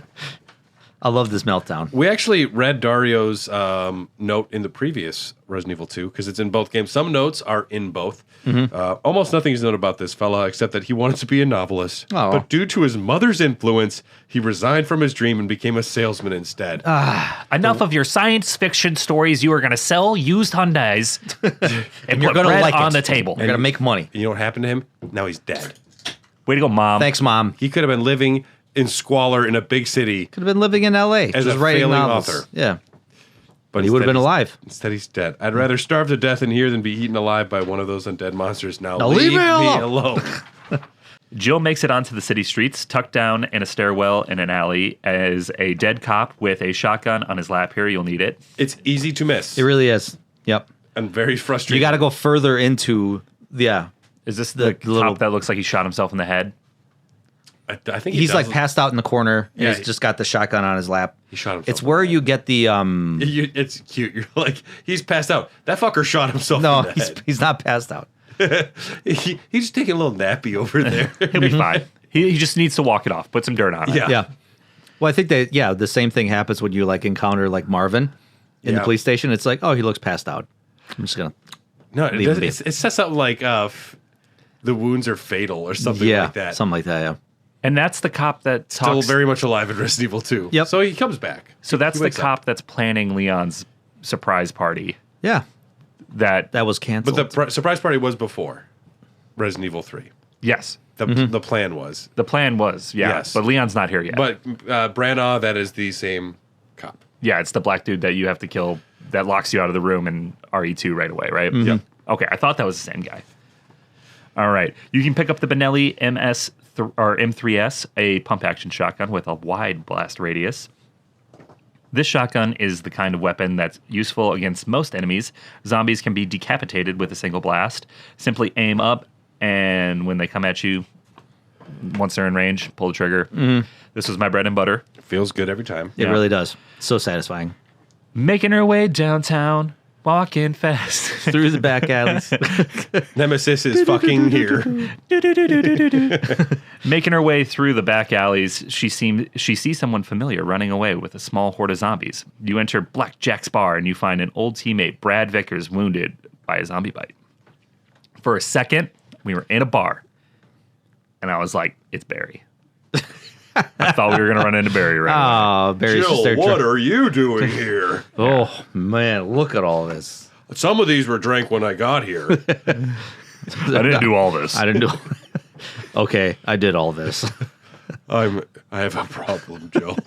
I love this meltdown. we actually read Dario's note in the previous Resident Evil 2 because it's in both games. Some notes are in both. Almost nothing is known about this fella except that he wanted to be a novelist. Oh. But due to his mother's influence, he resigned from his dream and became a salesman instead. Enough of your science fiction stories. You are going to sell used Hyundais and You're put going to bread like on it. the table. You're going to make money. You know what happened to him? Now he's dead. Way to go, Mom. Thanks, Mom. He could have been living in squalor in a big city, Could have been living in L.A. As just a writing failing novels. author. Yeah. but He would have been instead alive. Instead, he's dead. I'd rather starve to death in here than be eaten alive by one of those undead monsters. Now leave leave me me alone. alone. Jill makes it onto the city streets, tucked down in a stairwell in an alley as a dead cop with a shotgun on his lap. Here, you'll need it. It's easy to miss. It really is. Yep. and very frustrating. You got to go further into, yeah. Is this the little- cop that looks like he shot himself in the head? I think He's like does- passed out in the corner. And Yeah. he's just got the shotgun on his lap. He shot himself. It's where you get the It's cute. You're like, he's passed out. That fucker shot himself. no, in the he's head. he's not passed out. He's just taking a little nappy over there. He'll be fine. He just needs to walk it off. Put some dirt on it. Yeah. Yeah. Well, I think that the same thing happens when you like encounter like Marvin in the Yeah. police station. It's like, oh, he looks passed out. I'm just gonna No, it, Leave does, him be. it says something like the wounds are fatal or something like that. something like that. Yeah. And that's the cop that Still talks. very much alive in Resident Evil 2. Yep. So he comes back. So that's He the wakes up. cop that's planning Leon's surprise party. Yeah. That That was canceled. But the surprise party was before Resident Evil 3. yes, The plan was. the plan was Yes. but Leon's not here yet. But Branagh, that is the same cop. yeah, it's the black dude that you have to kill that locks you out of the room in RE2 right away, right? Yep. Okay, I thought that was the same guy. All right, you can pick up the Benelli or M3S, a pump action shotgun with a wide blast radius. This shotgun is the kind of weapon that's useful against most enemies. Zombies can be decapitated with a single blast. Simply aim up, and when they come at you, once they're in range, pull the trigger. This was my bread and butter. Feels good every time. it yeah. really does. So satisfying. Making her way downtown, walking fast. Through the back alleys. Nemesis is fucking here. Making her way through the back alleys, she sees someone familiar running away with a small horde of zombies. You enter Blackjack's bar and you find an old teammate, Brad Vickers, wounded by a zombie bite. For a second, we were in a bar, and I was like, "It's Barry." I thought we were gonna run into Barry right away. Oh, Barry's just there. Jill, what are you doing here? Oh man, look at all this. Some of these were drank when I got here. I didn't do all this. I didn't do. Okay, I did all this. I have a problem, Jill.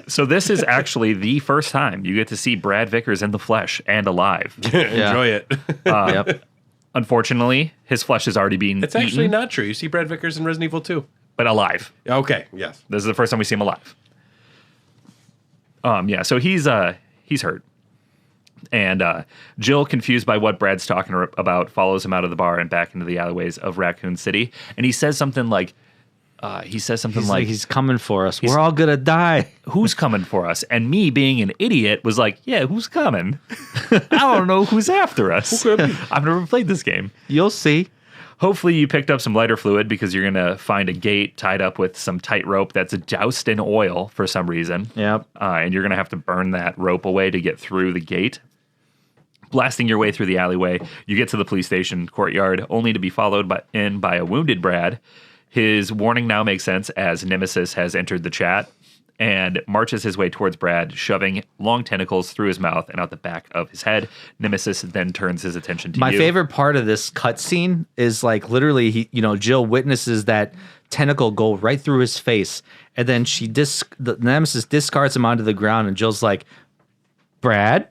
So this is actually the first time you get to see Brad Vickers in the flesh and alive. Enjoy it. Yep. Unfortunately, his flesh is already being It's actually eaten, not true. You see Brad Vickers in Resident Evil 2. but alive. Okay, yes. This is the first time we see him alive. Yeah, so he's hurt. And Jill, confused by what Brad's talking about, follows him out of the bar and back into the alleyways of Raccoon City. And he says something like, He's coming for us. We're all gonna die. who's coming for us? And me, being an idiot, was like, yeah, who's coming? I don't know who's after us. I've never played this game. You'll see. Hopefully you picked up some lighter fluid because you're going to find a gate tied up with some tight rope that's doused in oil for some reason. Yep. And you're going to have to burn that rope away to get through the gate. Blasting your way through the alleyway, you get to the police station courtyard, only to be followed by a wounded Brad. His warning now makes sense as Nemesis has entered the chat and marches his way towards Brad, shoving long tentacles through his mouth and out the back of his head. Nemesis then turns his attention to My you. favorite part of this cutscene is like literally, Jill witnesses that tentacle go right through his face, and then the Nemesis discards him onto the ground, and Jill's like, "Brad,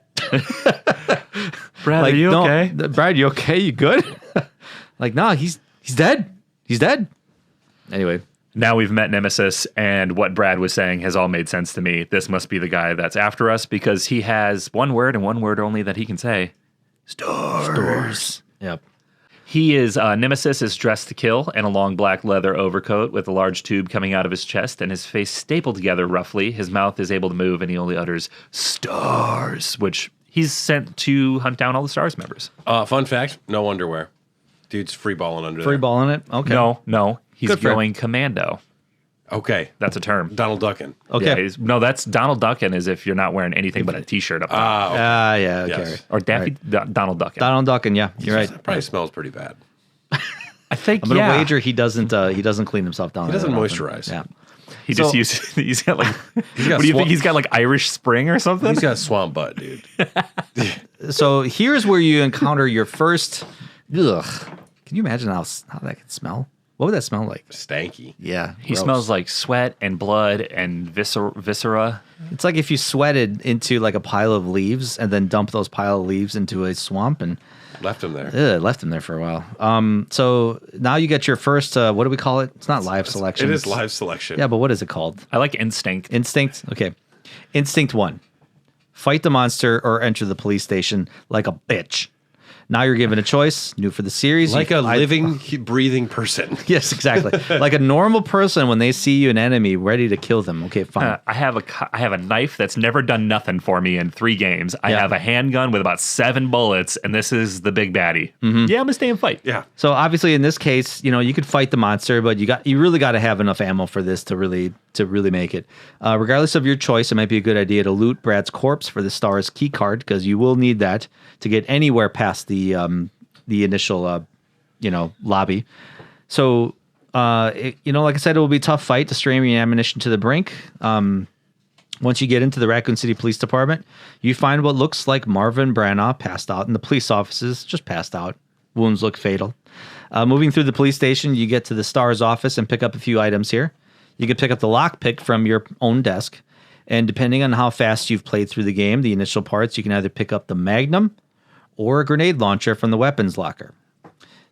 Brad, like, are you no, okay? Brad, you okay? You good?" Like, no, he's He's dead. He's dead. Anyway. Now we've met Nemesis, and what Brad was saying has all made sense to me. This must be the guy that's after us because he has one word and one word only that he can say. Stars. Yep. He is, Nemesis is dressed to kill in a long black leather overcoat with a large tube coming out of his chest and his face stapled together roughly. His mouth is able to move and he only utters stars, which he's sent to hunt down all the Stars members. Fun fact, no underwear. Dude's free balling under there. Free balling it? Okay. No. He's Good for him. going commando. Okay. That's a term. Donald Duckin. Okay. Yeah, that's Donald Duckin is if you're not wearing anything but a t-shirt up top. Okay. Yeah, okay. Yes. Or Daffy Donald Duckin. Donald Duckin, yeah. You're right. Probably smells pretty bad. I think, I'm gonna wager he doesn't clean himself down. He doesn't that often. moisturize. Yeah. He just uses, he's got like, what do you swamp- think? He's got like Irish Spring or something? He's got a swamp butt, dude. So here's where you encounter your first. Ugh. Can you imagine how that could smell? What would that smell like? Stanky. Yeah. He gross. smells like sweat and blood and viscera. It's like if you sweated into like a pile of leaves and then dumped those pile of leaves into a swamp and Left him there. left them there for a while. So now you get your first. What do we call it? It's not live selection. It is live selection. Yeah, but what is it called? I like Instinct. Instinct. Okay. Instinct 1. Fight the monster or enter the police station like a bitch. Now you're given a choice, new for the series. Like a living, breathing person. Yes, exactly. Like a normal person when they see you an enemy, ready to kill them. Okay, fine. I have a knife that's never done nothing for me in 3 games. I Yeah. have a handgun with about 7 bullets, and this is the big baddie. Yeah, I'm gonna stay and fight. Yeah. So obviously in this case, you could fight the monster, but you really got to have enough ammo for this to really make it. Regardless of your choice, it might be a good idea to loot Brad's corpse for the Stars key card because you will need that to get anywhere past the initial lobby. So like I said, it will be a tough fight to stream your ammunition to the brink. Once you get into the Raccoon City Police Department, you find what looks like Marvin Branagh passed out, and the police officers just passed out. Wounds look fatal. Moving through the police station, you get to the Stars office and pick up a few items here. You can pick up the lockpick from your own desk, and depending on how fast you've played through the game, the initial parts, you can either pick up the Magnum or a grenade launcher from the weapons locker.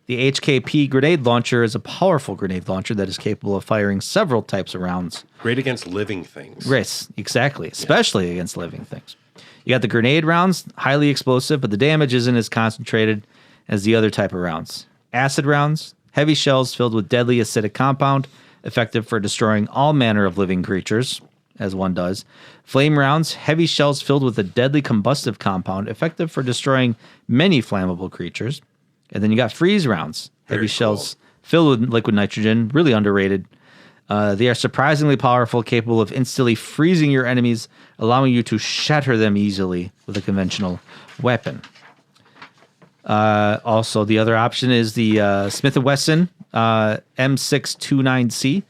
The HKP grenade launcher is a powerful grenade launcher that is capable of firing several types of rounds. Great against living things. Yes, exactly, especially against living things. You got the grenade rounds, highly explosive, but the damage isn't as concentrated as the other type of rounds. Acid rounds, heavy shells filled with deadly acidic compound, effective for destroying all manner of living creatures, as one does. Flame rounds, heavy shells filled with a deadly combustive compound, effective for destroying many flammable creatures. And then you got freeze rounds, heavy shells filled with liquid nitrogen, really underrated. They are surprisingly powerful, capable of instantly freezing your enemies, allowing you to shatter them easily with a conventional weapon. Also, the other option is the Smith & Wesson M629C.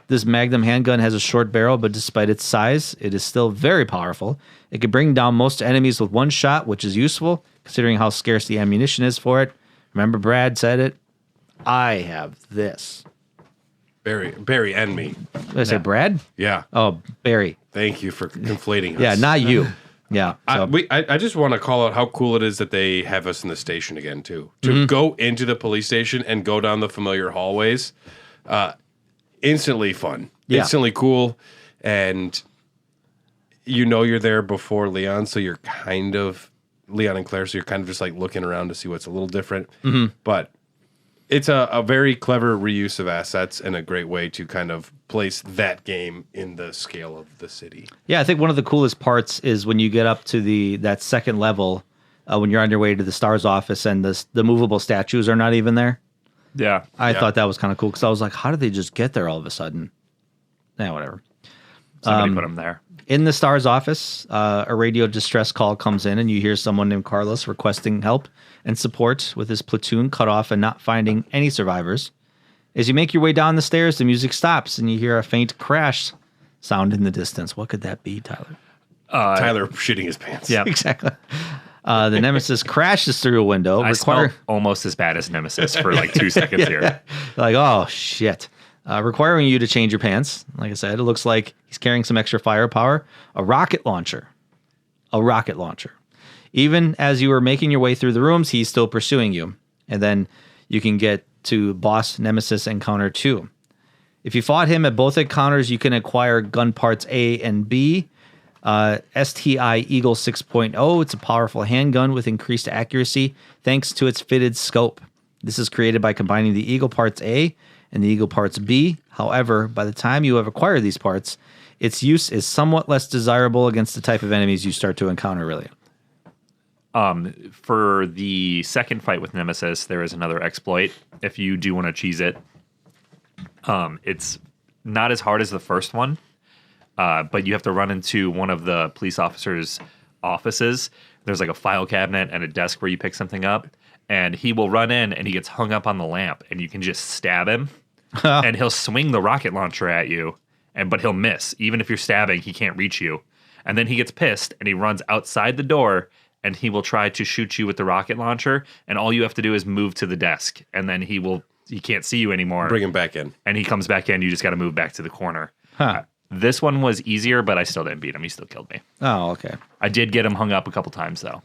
This Magnum handgun has a short barrel, but despite its size, it is still very powerful. It can bring down most enemies with one shot, which is useful, considering how scarce the ammunition is for it. Remember Brad said it? I have this. Barry and me. Did I say Brad? Yeah. Oh, Barry. Thank you for conflating us. Yeah, not you. Yeah. So, I just want to call out how cool it is that they have us in the station again, too. To go into the police station and go down the familiar hallways, instantly fun. Yeah. Instantly cool. And you're there before Leon, so you're kind of, Leon and Claire, so you're kind of just like looking around to see what's a little different. But it's a very clever reuse of assets and a great way to kind of place that game in the scale of the city. yeah, I think one of the coolest parts is when you get up to that second level, when you're on your way to the Stars office and the movable statues are not even there. Yeah. I thought that was kind of cool because I was like, how did they just get there all of a sudden? Yeah, whatever. Somebody put them there. In the Stars office, a radio distress call comes in and you hear someone named Carlos requesting help and support with his platoon cut off and not finding any survivors. As you make your way down the stairs, the music stops and you hear a faint crash sound in the distance. What could that be, Tyler? Tyler shitting his pants. Yeah. Exactly. The Nemesis crashes through a window. I smell almost as bad as Nemesis for like 2 seconds here. Like, oh, shit. Requiring you to change your pants. Like I said, it looks like he's carrying some extra firepower. A rocket launcher. Even as you are making your way through the rooms, he's still pursuing you. And then you can get to boss Nemesis Encounter 2. If you fought him at both encounters, you can acquire gun parts A and B. STI Eagle 6.0. It's a powerful handgun with increased accuracy thanks to its fitted scope. This is created by combining the Eagle parts A and the Eagle parts B. However, by the time you have acquired these parts, its use is somewhat less desirable against the type of enemies you start to encounter, really. For the second fight with Nemesis, there is another exploit. If you do want to cheese it, it's not as hard as the first one, but you have to run into one of the police officers' offices. There's like a file cabinet and a desk where you pick something up, and he will run in and he gets hung up on the lamp, and you can just stab him, and he'll swing the rocket launcher at you, but he'll miss. Even if you're stabbing, he can't reach you. And then he gets pissed, and he runs outside the door, and he will try to shoot you with the rocket launcher, and all you have to do is move to the desk, and then he can't see you anymore. Bring him back in. And he comes back in, you just got to move back to the corner. Huh. This one was easier, but I still didn't beat him. He still killed me. Oh, okay. I did get him hung up a couple times, though.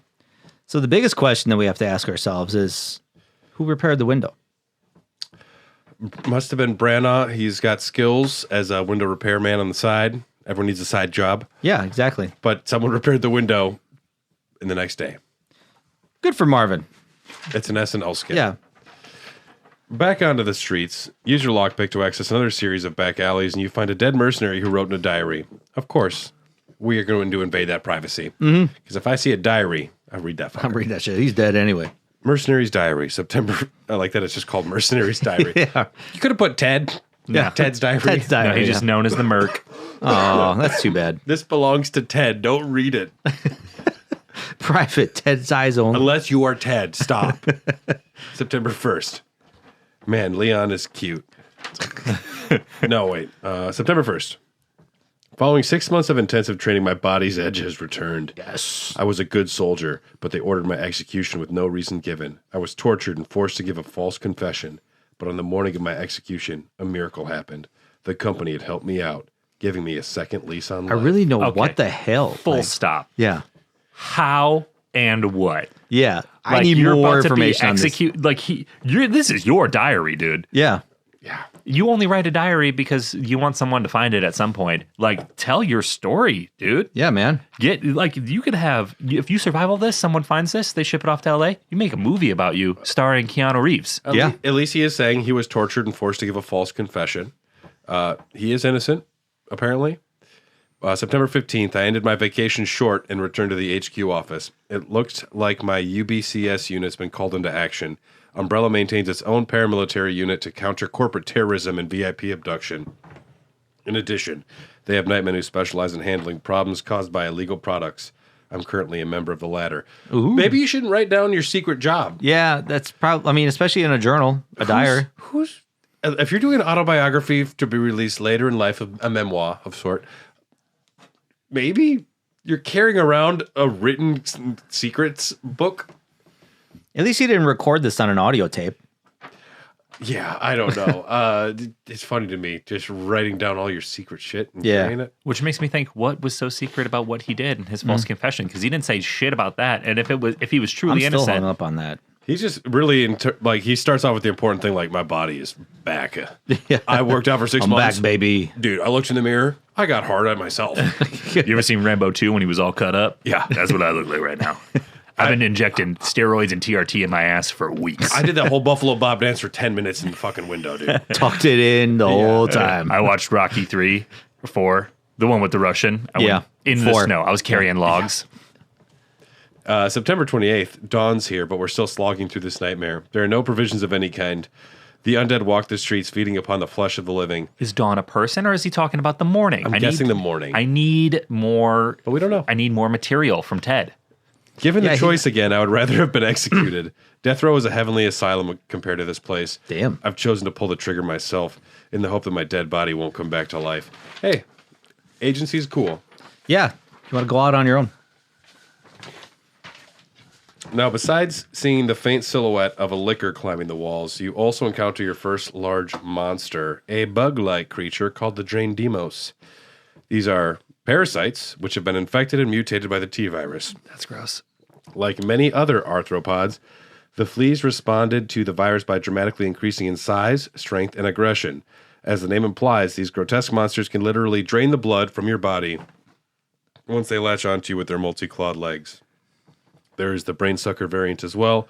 So the biggest question that we have to ask ourselves is, who repaired the window? Must have been Branagh. He's got skills as a window repairman on the side. Everyone needs a side job. Yeah, exactly. But someone repaired the window in the next day. Good for Marvin. It's an SNL skit. Yeah. Back onto the streets. Use your lockpick to access another series of back alleys, and you find a dead mercenary who wrote in a diary. Of course, we are going to invade that privacy. Because if I see a diary, I read that. I'm reading that shit. He's dead anyway. Mercenary's Diary, September. I like that it's just called Mercenary's Diary. Yeah. You could have put Ted. Yeah. Ted's Diary. Ted's No, diary. he's just known as the Merc. Oh, that's too bad. This belongs to Ted. Don't read it. Private Ted's eyes only. Unless you are Ted. Stop. September 1st. Man, Leon is cute. No, wait. September 1st. Following 6 months of intensive training, my body's edge has returned. Yes. I was a good soldier, but they ordered my execution with no reason given. I was tortured and forced to give a false confession. But on the morning of my execution, a miracle happened. The company had helped me out, giving me a second lease on life. I really know Okay. what the hell. Full Like, stop. Yeah. How and what? Yeah. I Like, need you're more about to be information on this. This is your diary, dude. Yeah. Yeah. You only write a diary because you want someone to find it at some point. Like, tell your story, dude. Yeah, man. You could have, if you survive all this, someone finds this, they ship it off to LA, you make a movie about you starring Keanu Reeves. Yeah. At least he is saying he was tortured and forced to give a false confession. He is innocent, apparently. September 15th, I ended my vacation short and returned to the HQ office. It looked like my UBCS unit's been called into action. Umbrella maintains its own paramilitary unit to counter corporate terrorism and VIP abduction. In addition, they have nightmen who specialize in handling problems caused by illegal products. I'm currently a member of the latter. Ooh. Maybe you shouldn't write down your secret job. Yeah, that's probably, I mean, especially in a journal, a diary. If you're doing an autobiography to be released later in life, a memoir of sort, maybe you're carrying around a written secrets book. At least he didn't record this on an audio tape. Yeah, I don't know. It's funny to me just writing down all your secret shit and Yeah. carrying it. Which makes me think, what was so secret about what he did in his false confession? Because he didn't say shit about that. And if he was I'm truly still innocent, hung up on that. He's just really he starts off with the important thing, like, my body is back. Yeah. I worked out for 6 I'm months. back, baby. Dude, I looked in the mirror. I got hard on myself. you ever seen Rambo 2 when he was all cut up? Yeah. That's what I look like right now. I've been injecting steroids and TRT in my ass for weeks. I did that whole Buffalo Bob dance for 10 minutes in the fucking window, dude. Tucked it in the whole time. I watched Rocky 3 or 4, the one with the Russian. I went in the 4. snow. I was carrying logs. September 28th, dawn's here, but we're still slogging through this nightmare. There are no provisions of any kind. The undead walk the streets, feeding upon the flesh of the living. Is Dawn a person, or is he talking about the morning? I'm guessing the morning. I need more. But we don't know. I need more material from Ted. Given Yeah, the choice again, I would rather have been executed. Death row is a heavenly asylum compared to this place. Damn. I've chosen to pull the trigger myself in the hope that my dead body won't come back to life. Hey, agency's cool. Yeah. You want to go out on your own? Now, besides seeing the faint silhouette of a licker climbing the walls, you also encounter your first large monster, a bug-like creature called the Draindemos. These are parasites which have been infected and mutated by the T-virus. That's gross. Like many other arthropods, The fleas responded to the virus by dramatically increasing in size, strength, and aggression. As the name implies, these grotesque monsters can literally drain the blood from your body once they latch onto you with their multi-clawed legs. There is the brain-sucker variant as well.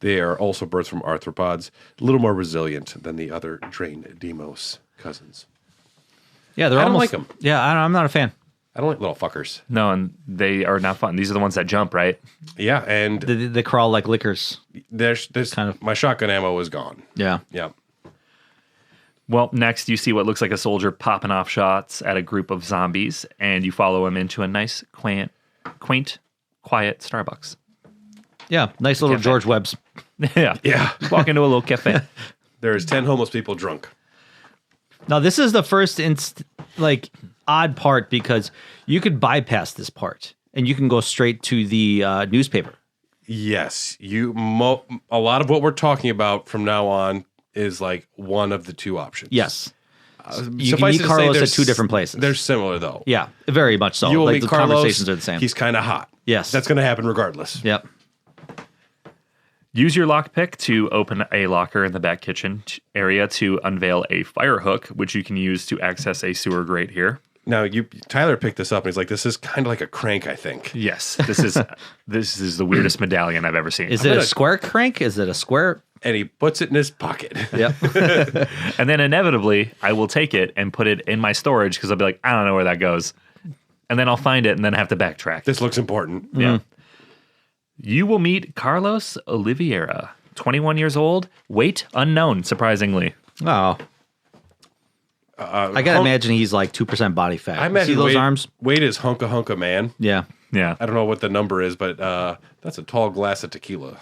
They are also birthed from arthropods, a little more resilient than the other drain demos cousins. Yeah, they're I don't almost, like 'em. Yeah, I'm not a fan. I don't like little fuckers. No, and they are not fun. These are the ones that jump, right? Yeah, and They crawl like lickers. there's kind of- my shotgun ammo is gone. Yeah. Yeah. Well, next you see what looks like a soldier popping off shots at a group of zombies, and you follow him into a nice, quaint, quiet Starbucks. Yeah, nice little Cafe. George Webb's. Yeah. Yeah. Walk into a little cafe. There's 10 homeless people drunk. Now, this is the first odd part because you could bypass this part and you can go straight to the newspaper. Yes, a lot of what we're talking about from now on is like one of the two options. Yes. You can Suffice meet it to say Carlos they're at two different places. They're similar though. Yeah, very much so. You will Like meet the Carlos. conversations are the same. He's kind of hot. Yes. That's going to happen regardless. Yep. Use your lockpick to open a locker in the back kitchen area to unveil a fire hook, which you can use to access a sewer grate here. Now, Tyler picked this up and he's like, "This is kind of like a crank, I think." Yes, this is the weirdest medallion I've ever seen. Is it a square crank? Is it a square? And he puts it in his pocket. Yep. And then inevitably, I will take it and put it in my storage because I'll be like, I don't know where that goes. And then I'll find it and then have to backtrack. This looks important. Yeah. You will meet Carlos Oliveira, 21 years old, weight unknown, surprisingly. Oh. I gotta imagine he's like 2% body fat. I imagine See those Wade, arms? Wade is hunka man. Yeah. Yeah. I don't know what the number is, but that's a tall glass of tequila.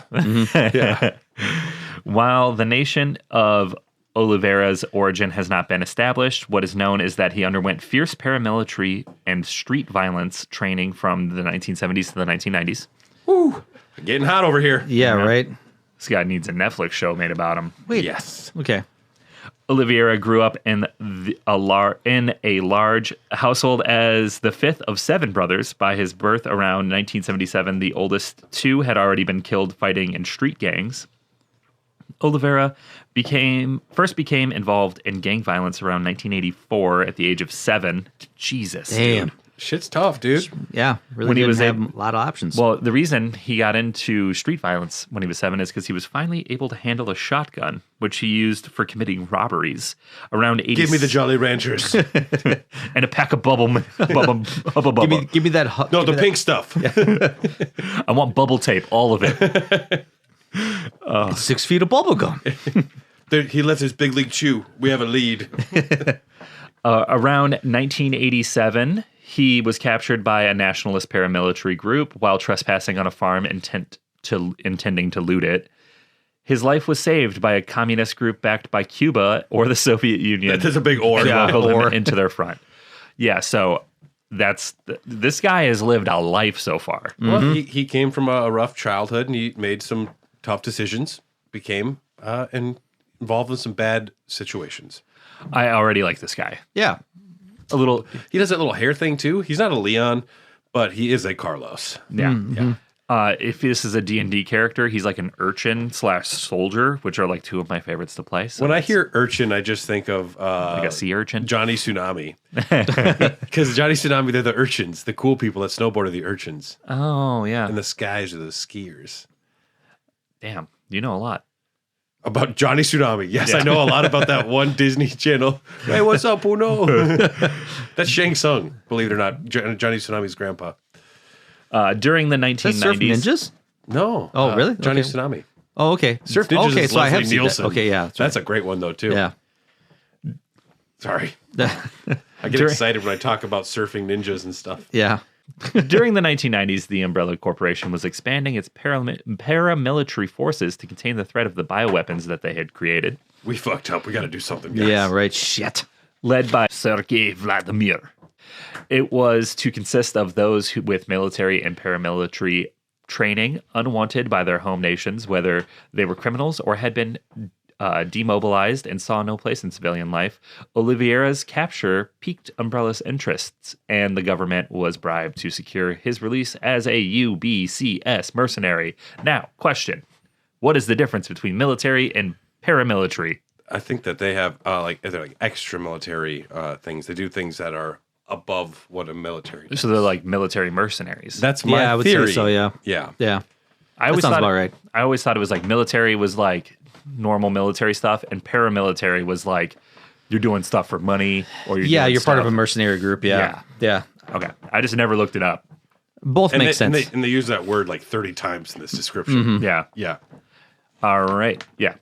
While the nation of Oliveira's origin has not been established, what is known is that he underwent fierce paramilitary and street violence training from the 1970s to the 1990s. Woo! Getting hot over here. Yeah, right? This guy needs a Netflix show made about him. Wait. Yes. Okay. Oliveira grew up in a large household as the fifth of seven brothers. By his birth around 1977, the oldest two had already been killed fighting in street gangs. Oliveira first became involved in gang violence around 1984 at the age of 7. Jesus. Damn. Dude. Shit's tough, dude. Yeah. Really When he didn't was have able- a lot of options. Well, the reason he got into street violence when he was 7 is because he was finally able to handle a shotgun, which he used for committing robberies. Around 80. Give me the Jolly Ranchers. and a pack of bubble. give me that. No, the pink stuff. I want bubble tape, all of it. 6 feet of bubble gum. He lets his big league chew. We have a lead. Around 1987, he was captured by a nationalist paramilitary group while trespassing on a farm intending to loot it. His life was saved by a communist group backed by Cuba or the Soviet Union. There's a big or. Smuggled him into their front. Yeah, so this guy has lived a life so far. Well, he came from a rough childhood and he made some tough decisions, became involved in some bad situations. I already like this guy. Yeah. A little, He does that little hair thing too. He's not a Leon, but he is a Carlos. yeah. Yeah. If this is a D&D character, he's like an urchin/soldier, which are like two of my favorites to play. So When I hear urchin, I just think of like a sea urchin. Johnny Tsunami. Because Johnny Tsunami, they're the urchins. The cool people that snowboard are the urchins. Oh, yeah. And the skies are the skiers. Damn, you know a lot. About Johnny Tsunami. Yes, I know a lot about that one Disney Channel. Hey, what's up, Uno? That's Shang Tsung, believe it or not. Johnny Tsunami's grandpa. During the Is that Surf 1990s. Ninjas? No. Oh, really? Johnny Okay. Tsunami. Oh, okay. Surf Ninjas okay, is so I have Leslie seen that. Nielsen. Okay, yeah. That's a great one, though, too. Yeah. Sorry. I get excited when I talk about surfing ninjas and stuff. Yeah. During the 1990s, the Umbrella Corporation was expanding its paramilitary forces to contain the threat of the bioweapons that they had created. We fucked up. We got to do something, guys. Yeah, right. Shit. Led by Sergei Vladimir. It was to consist of those with military and paramilitary training, unwanted by their home nations, whether they were criminals or had been demobilized and saw no place in civilian life. Oliveira's capture piqued Umbrella's interests, and the government was bribed to secure his release as a UBCS mercenary. Now, question. What is the difference between military and paramilitary? I think that they have they're like extra military things. They do things that are above what a military does. So they're like military mercenaries. That's my I would theory. say so, yeah. Yeah. Yeah. I always sounds thought about right. I always thought it was like military was like normal military stuff, and paramilitary was like you're doing stuff for money, or You're part of a mercenary group. Yeah. Okay, I just never looked it up. Both make sense. And they use that word like 30 times in this description. Yeah. Yeah. All right. Yeah.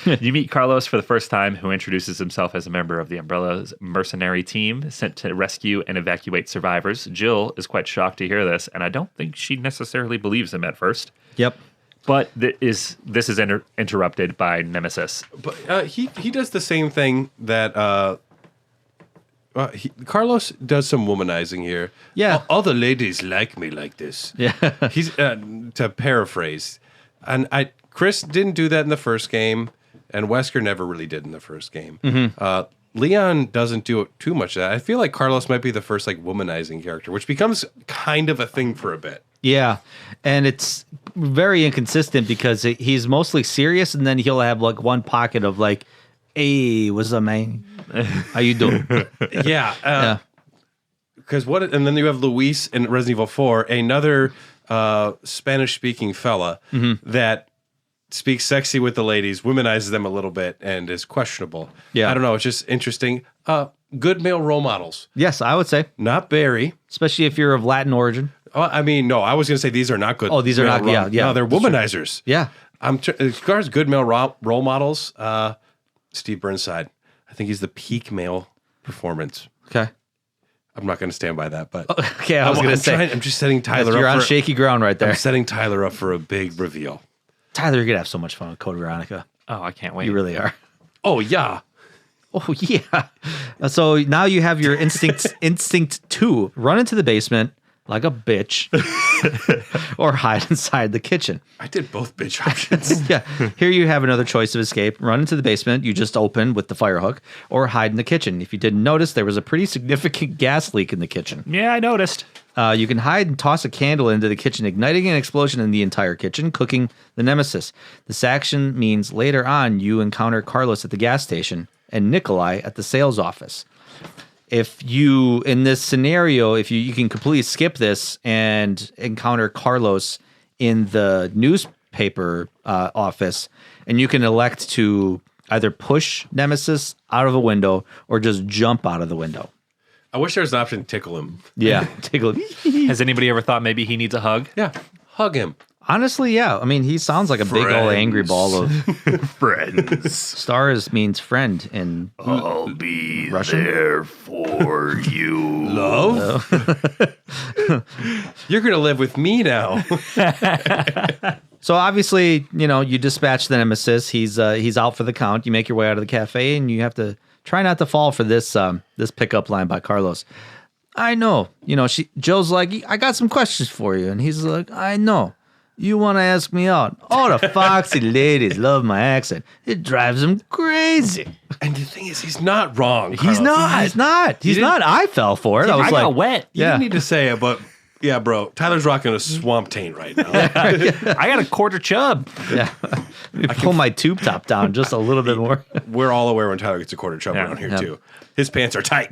You meet Carlos for the first time, who introduces himself as a member of the Umbrella's mercenary team sent to rescue and evacuate survivors. Jill is quite shocked to hear this, and I don't think she necessarily believes him at first. Yep. But this is interrupted by Nemesis. But he does the same thing that Carlos does some womanizing here. Yeah. All the ladies like me like this. Yeah. He's to paraphrase, and Chris didn't do that in the first game, and Wesker never really did in the first game. Leon doesn't do too much of that. I feel like Carlos might be the first like womanizing character, which becomes kind of a thing for a bit. Yeah, and it's very inconsistent because he's mostly serious, and then he'll have like one pocket of like, "Hey, what's up, man? How you doing?" Yeah, because and then you have Luis in Resident Evil 4, another Spanish-speaking fella that speaks sexy with the ladies, womanizes them a little bit, and is questionable. Yeah. I don't know. It's just interesting. Good male role models. Yes, I would say, Not Barry. especially if you're of Latin origin. I mean, no, I was going to say these are not good. Oh, these are male not- role- yeah, No, they're womanizers. Yeah, As far as good male role models, Steve Burnside. I think he's the peak male performance. okay. I'm not going to stand by that, but Okay, I was going to say, I'm just setting Tyler you're up on for shaky ground right there. I'm setting Tyler up for a big reveal. Tyler, you're going to have so much fun with Code Veronica. Oh, I can't wait. You really are. Oh yeah. Oh, yeah. So now you have your instinct 2. Run into the basement like a bitch or hide inside the kitchen. I did both bitch options. Yeah. Here you have another choice of escape. Run into the basement you just opened with the fire hook, or hide in the kitchen. If you didn't notice, there was a pretty significant gas leak in the kitchen. Yeah, I noticed. You can hide and toss a candle into the kitchen, igniting an explosion in the entire kitchen, cooking the Nemesis. This action means later on you encounter Carlos at the gas station and Nikolai at the sales office. If you, in this scenario, if you can completely skip this and encounter Carlos in the newspaper office, and you can elect to either push Nemesis out of a window or just jump out of the window. I wish there was an option to tickle him. Yeah, tickle. Has anybody ever thought maybe he needs a hug? Yeah. Hug him. Honestly, yeah. I mean, he sounds like a big old angry ball of Friends. stars means friend in I'll be Russian? there for you. Love? You're going to live with me now. So obviously, you dispatch the Nemesis. He's out for the count. You make your way out of the cafe, and you have to try not to fall for this pickup line by Carlos. I know. Jill's like, I got some questions for you, and he's like, I know. You want to ask me out? All the foxy ladies love my accent. It drives them crazy. And the thing is, he's not wrong. He's Carlos. not. He's not. I fell for it. I was like, got wet. You Yeah. didn't need to say it, but yeah, bro. Tyler's rocking a swamp taint right now. I got a quarter chub. yeah. Let me pull my tube top down just a little bit more. We're all aware when Tyler gets a quarter chub Yeah. around here, Yeah. too. His pants are tight.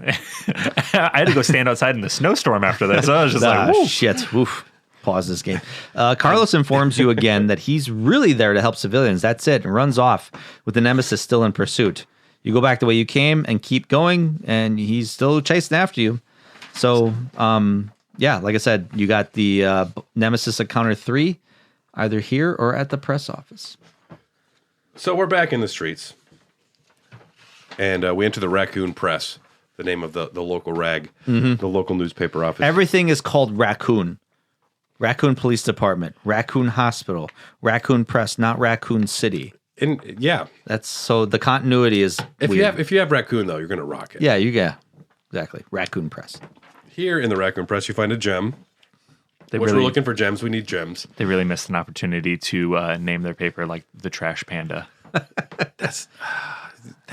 I had to go stand outside in the snowstorm after this. I was just like, woo. Shit. Oof. Pause this game. Carlos informs you again that he's really there to help civilians. That's it. And runs off with the Nemesis still in pursuit. You go back the way you came and keep going, and he's still chasing after you. So, like I said, you got the Nemesis encounter 3, either here or at the press office. So we're back in the streets. And we enter the Raccoon Press, the name of the local rag, the local newspaper office. Everything is called Raccoon. Raccoon Police Department, Raccoon Hospital, Raccoon Press, not Raccoon City. And yeah, That's so the continuity is if weird. you have Raccoon though, you're gonna rock it. Yeah, exactly. Raccoon Press. Here in the Raccoon Press, you find a gem. They Which really, we're looking for gems. We need gems. they really missed an opportunity to name their paper like the Trash Panda. That's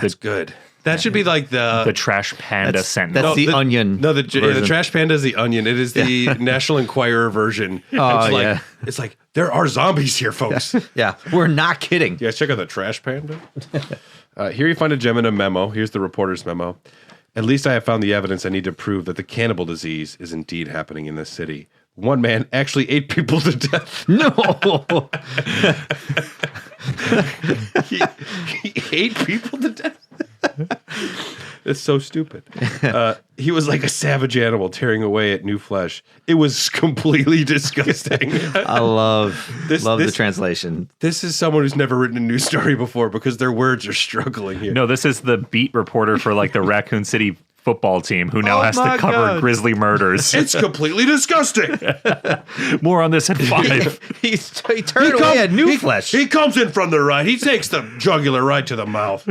That's good. That should be like The trash panda sentence. That's the onion. No, the version. trash panda is the onion. It is the National Enquirer version. Oh, It's like there are zombies here, folks. Yeah, we're not kidding. You guys check out the trash panda. Here you find a gem in a memo. Here's the reporter's memo. At least I have found the evidence I need to prove that the cannibal disease is indeed happening in this city. One man actually ate people to death. No. he ate people to death. It's so stupid. He was like a savage animal tearing away at new flesh. It was completely disgusting. I love the translation. This is someone who's never written a news story before because their words are struggling here. No, this is the beat reporter for like the Raccoon City football team who now has to cover grisly murders. It's completely disgusting. More on this at 5. He turned away at new flesh. He comes in from the right. He takes the jugular right to the mouth.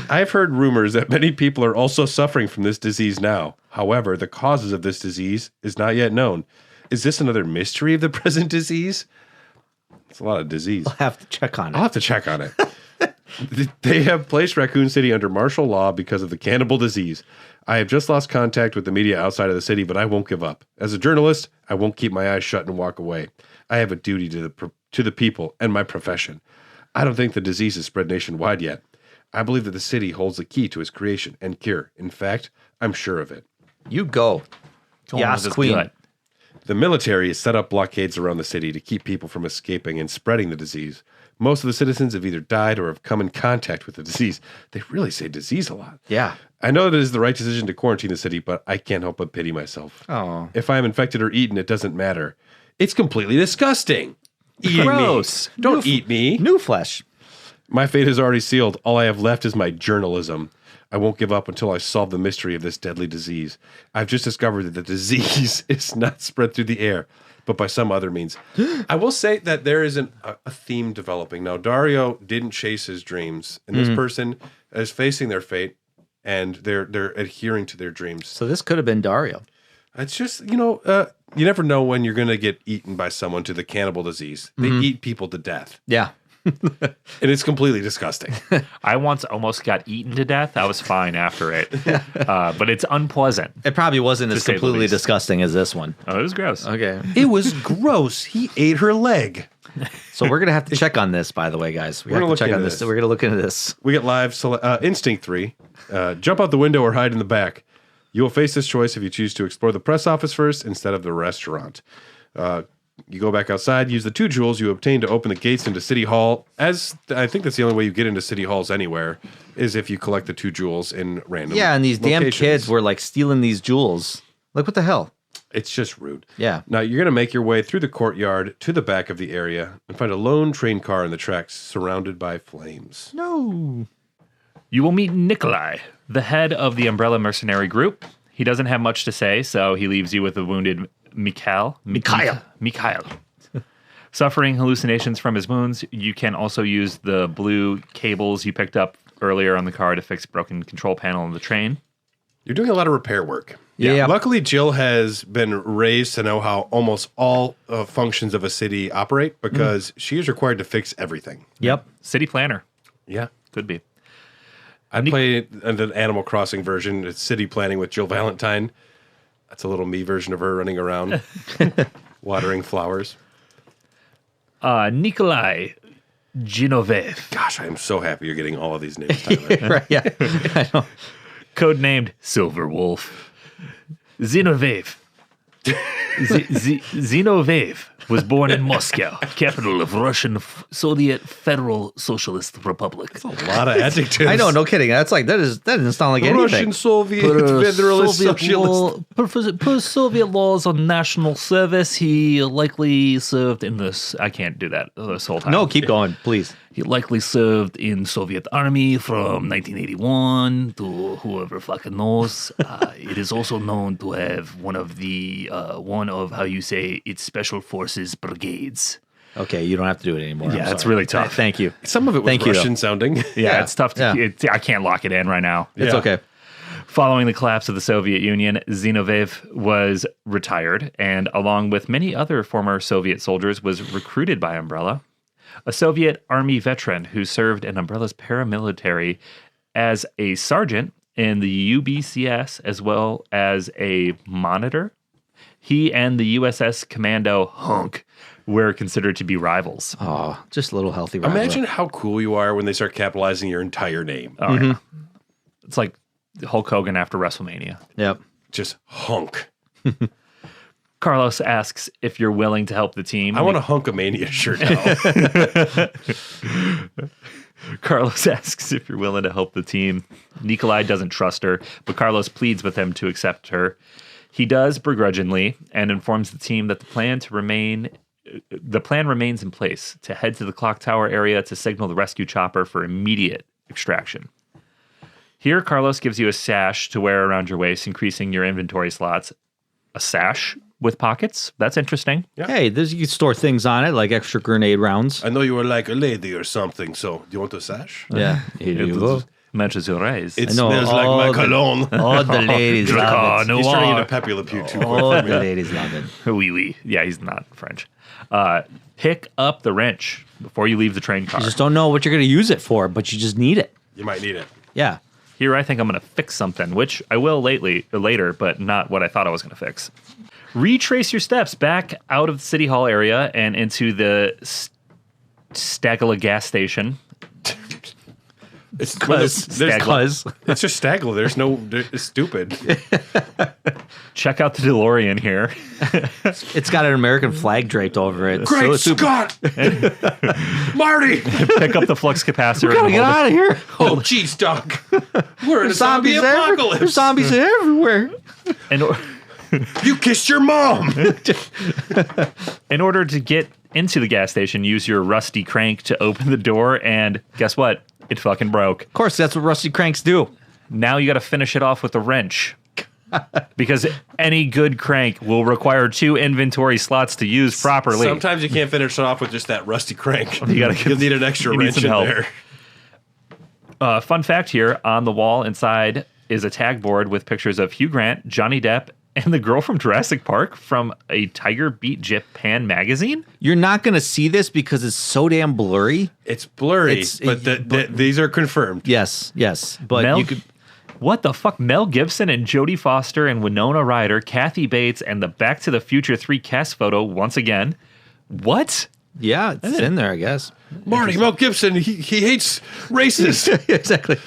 I've heard rumors that many people are also suffering from this disease now. However, the causes of this disease is not yet known. Is this another mystery of the present disease? It's a lot of disease. I'll have to check on it. I'll have to check on it. They have placed Raccoon City under martial law because of the cannibal disease. I have just lost contact with the media outside of the city, but I won't give up. As a journalist, I won't keep my eyes shut and walk away. I have a duty to the people and my profession. I don't think the disease is spread nationwide yet. I believe that the city holds the key to its creation and cure. In fact, I'm sure of it. You go. Yes, Queen. Gut. The military has set up blockades around the city to keep people from escaping and spreading the disease. Most of the citizens have either died or have come in contact with the disease. They really say disease a lot. Yeah. I know that it is the right decision to quarantine the city, but I can't help but pity myself. Oh. If I am infected or eaten, it doesn't matter. It's completely disgusting. Eating Gross. me. Don't eat me. New flesh. My fate is already sealed. All I have left is my journalism. I won't give up until I solve the mystery of this deadly disease. I've just discovered that the disease is not spread through the air, but by some other means. I will say that there is a theme developing. Now, Dario didn't chase his dreams, and this person is facing their fate, and they're adhering to their dreams. So this could have been Dario. It's just, you never know when you're going to get eaten by someone to the cannibal disease. They eat people to death, Yeah. and it's completely disgusting. I once almost got eaten to death. I was fine after it. But it's unpleasant. It probably wasn't as say the completely least. disgusting as this one. Oh, it was gross. Okay. It was gross. He ate her leg. So we're going to have to check on this, by the way, guys. We're gonna look check on into this. this. We're going to look into this. We get live Instinct 3. Jump out the window or hide in the back. You will face this choice if you choose to explore the press office first instead of the restaurant. You go back outside, use the 2 jewels you obtained to open the gates into City Hall. As I think that's the only way you get into City Halls anywhere, is if you collect the 2 jewels in random Yeah, and these damn locations. kids were like stealing these jewels. Like, what the hell? It's just rude. Yeah. Now, you're going to make your way through the courtyard to the back of the area and find a lone train car in the tracks surrounded by flames. No. You will meet Nikolai, the head of the Umbrella Mercenary Group. He doesn't have much to say, so he leaves you with the wounded Mikhail. Suffering hallucinations from his wounds. You can also use the blue cables you picked up earlier on the car to fix broken control panel on the train. You're doing a lot of repair work. Yeah. Luckily, Jill has been raised to know how almost all functions of a city operate because she is required to fix everything. Yep. City planner. Yeah. Could be. I played the Animal Crossing version. It's city planning with Jill Valentine. That's a little me version of her running around, watering flowers. Nikolai Genovese. Gosh, I am so happy you're getting all of these names, Tyler. Right, yeah. I know. Codenamed Silver Wolf. Zinoviev. Zinoviev was born in Moscow, capital of Russian Soviet Federal Socialist Republic. A lot of adjectives. I know, no kidding. That doesn't sound like anything. Russian Soviet Federalist Socialist. Per Soviet laws on national service, he likely served in this. I can't do that this whole time. No, keep going, please. He likely served in Soviet army from 1981 to whoever fucking knows. It is also known to have one of how you say its special forces brigades. Okay, you don't have to do it anymore. Yeah, I'm it's sorry. really tough. Thank you. Some of it was Thank you, though. Russian sounding. Yeah, it's tough. Yeah. I can't lock it in right now. It's Yeah. okay. Following the collapse of the Soviet Union, Zinoviev was retired and, along with many other former Soviet soldiers, was recruited by Umbrella. A Soviet army veteran who served in Umbrella's paramilitary as a sergeant in the UBCS as well as a monitor. He and the USS Commando Hunk were considered to be rivals. Oh, just a little healthy rivalry. Imagine how cool you are when they start capitalizing your entire name. Oh, yeah. It's like Hulk Hogan after WrestleMania. Yep. Just Hunk. Carlos asks if you're willing to help the team. I want a Hunkamania shirt now. Carlos asks if you're willing to help the team. Nikolai doesn't trust her, but Carlos pleads with him to accept her. He does begrudgingly and informs the team that the plan remains in place to head to the clock tower area to signal the rescue chopper for immediate extraction. Here, Carlos gives you a sash to wear around your waist, increasing your inventory slots. A sash with pockets? That's interesting. Yeah. Hey, you can store things on it, like extra grenade rounds. I know you were like a lady or something, so do you want a sash? Yeah. Here you go. Matches your eyes. It I know, smells like my cologne. All the ladies love it. He's turning into Pepe Le Pew too. All the ladies love it. Oui, oui. Yeah, he's not French. Pick up the wrench before you leave the train car. You just don't know what you're going to use it for, but you just need it. You might need it. Yeah. Here, I think I'm going to fix something, which I will later, but not what I thought I was going to fix. Retrace your steps back out of the City Hall area and into the Stagla gas station. It's Cuz. It's just Stagla. It's stupid. Check out the DeLorean here. It's got an American flag draped over it. Great Scott! Marty! Pick up the flux capacitor. We gotta get out of here. Oh, jeez, Doc. We're in a zombie There's apocalypse. zombies everywhere. You kissed your mom. In order to get into the gas station, use your rusty crank to open the door, and guess what? It fucking broke. Of course, that's what rusty cranks do. Now you got to finish it off with a wrench. Because any good crank will require 2 inventory slots to use properly. Sometimes you can't finish it off with just that rusty crank. You'll need an extra wrench in there. Fun fact here, on the wall inside is a tag board with pictures of Hugh Grant, Johnny Depp, and the girl from Jurassic Park from a Tiger Beat Japan magazine. You're not going to see this because it's so damn blurry. It's blurry, but these are confirmed. Yes. But you could... What the fuck? Mel Gibson and Jodie Foster and Winona Ryder, Kathy Bates, and the Back to the Future 3 cast photo once again. What? Yeah, it's in there, I guess. Marty, Mel Gibson, he hates racists. Exactly.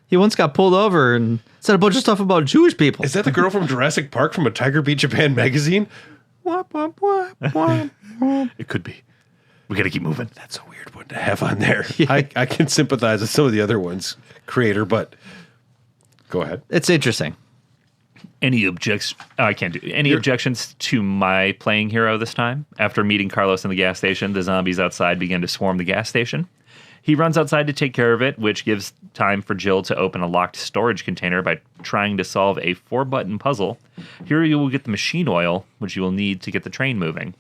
He once got pulled over and said a bunch of stuff about Jewish people. Is that the girl from Jurassic Park from a Tiger Beat Japan magazine? It could be. We got to keep moving. That's a weird one to have on there. Yeah. I can sympathize with some of the other ones, creator, but go ahead. It's interesting. Any objections to my playing hero this time? After meeting Carlos in the gas station, the zombies outside begin to swarm the gas station. He runs outside to take care of it, which gives time for Jill to open a locked storage container by trying to solve a 4-button puzzle. Here you will get the machine oil, which you will need to get the train moving.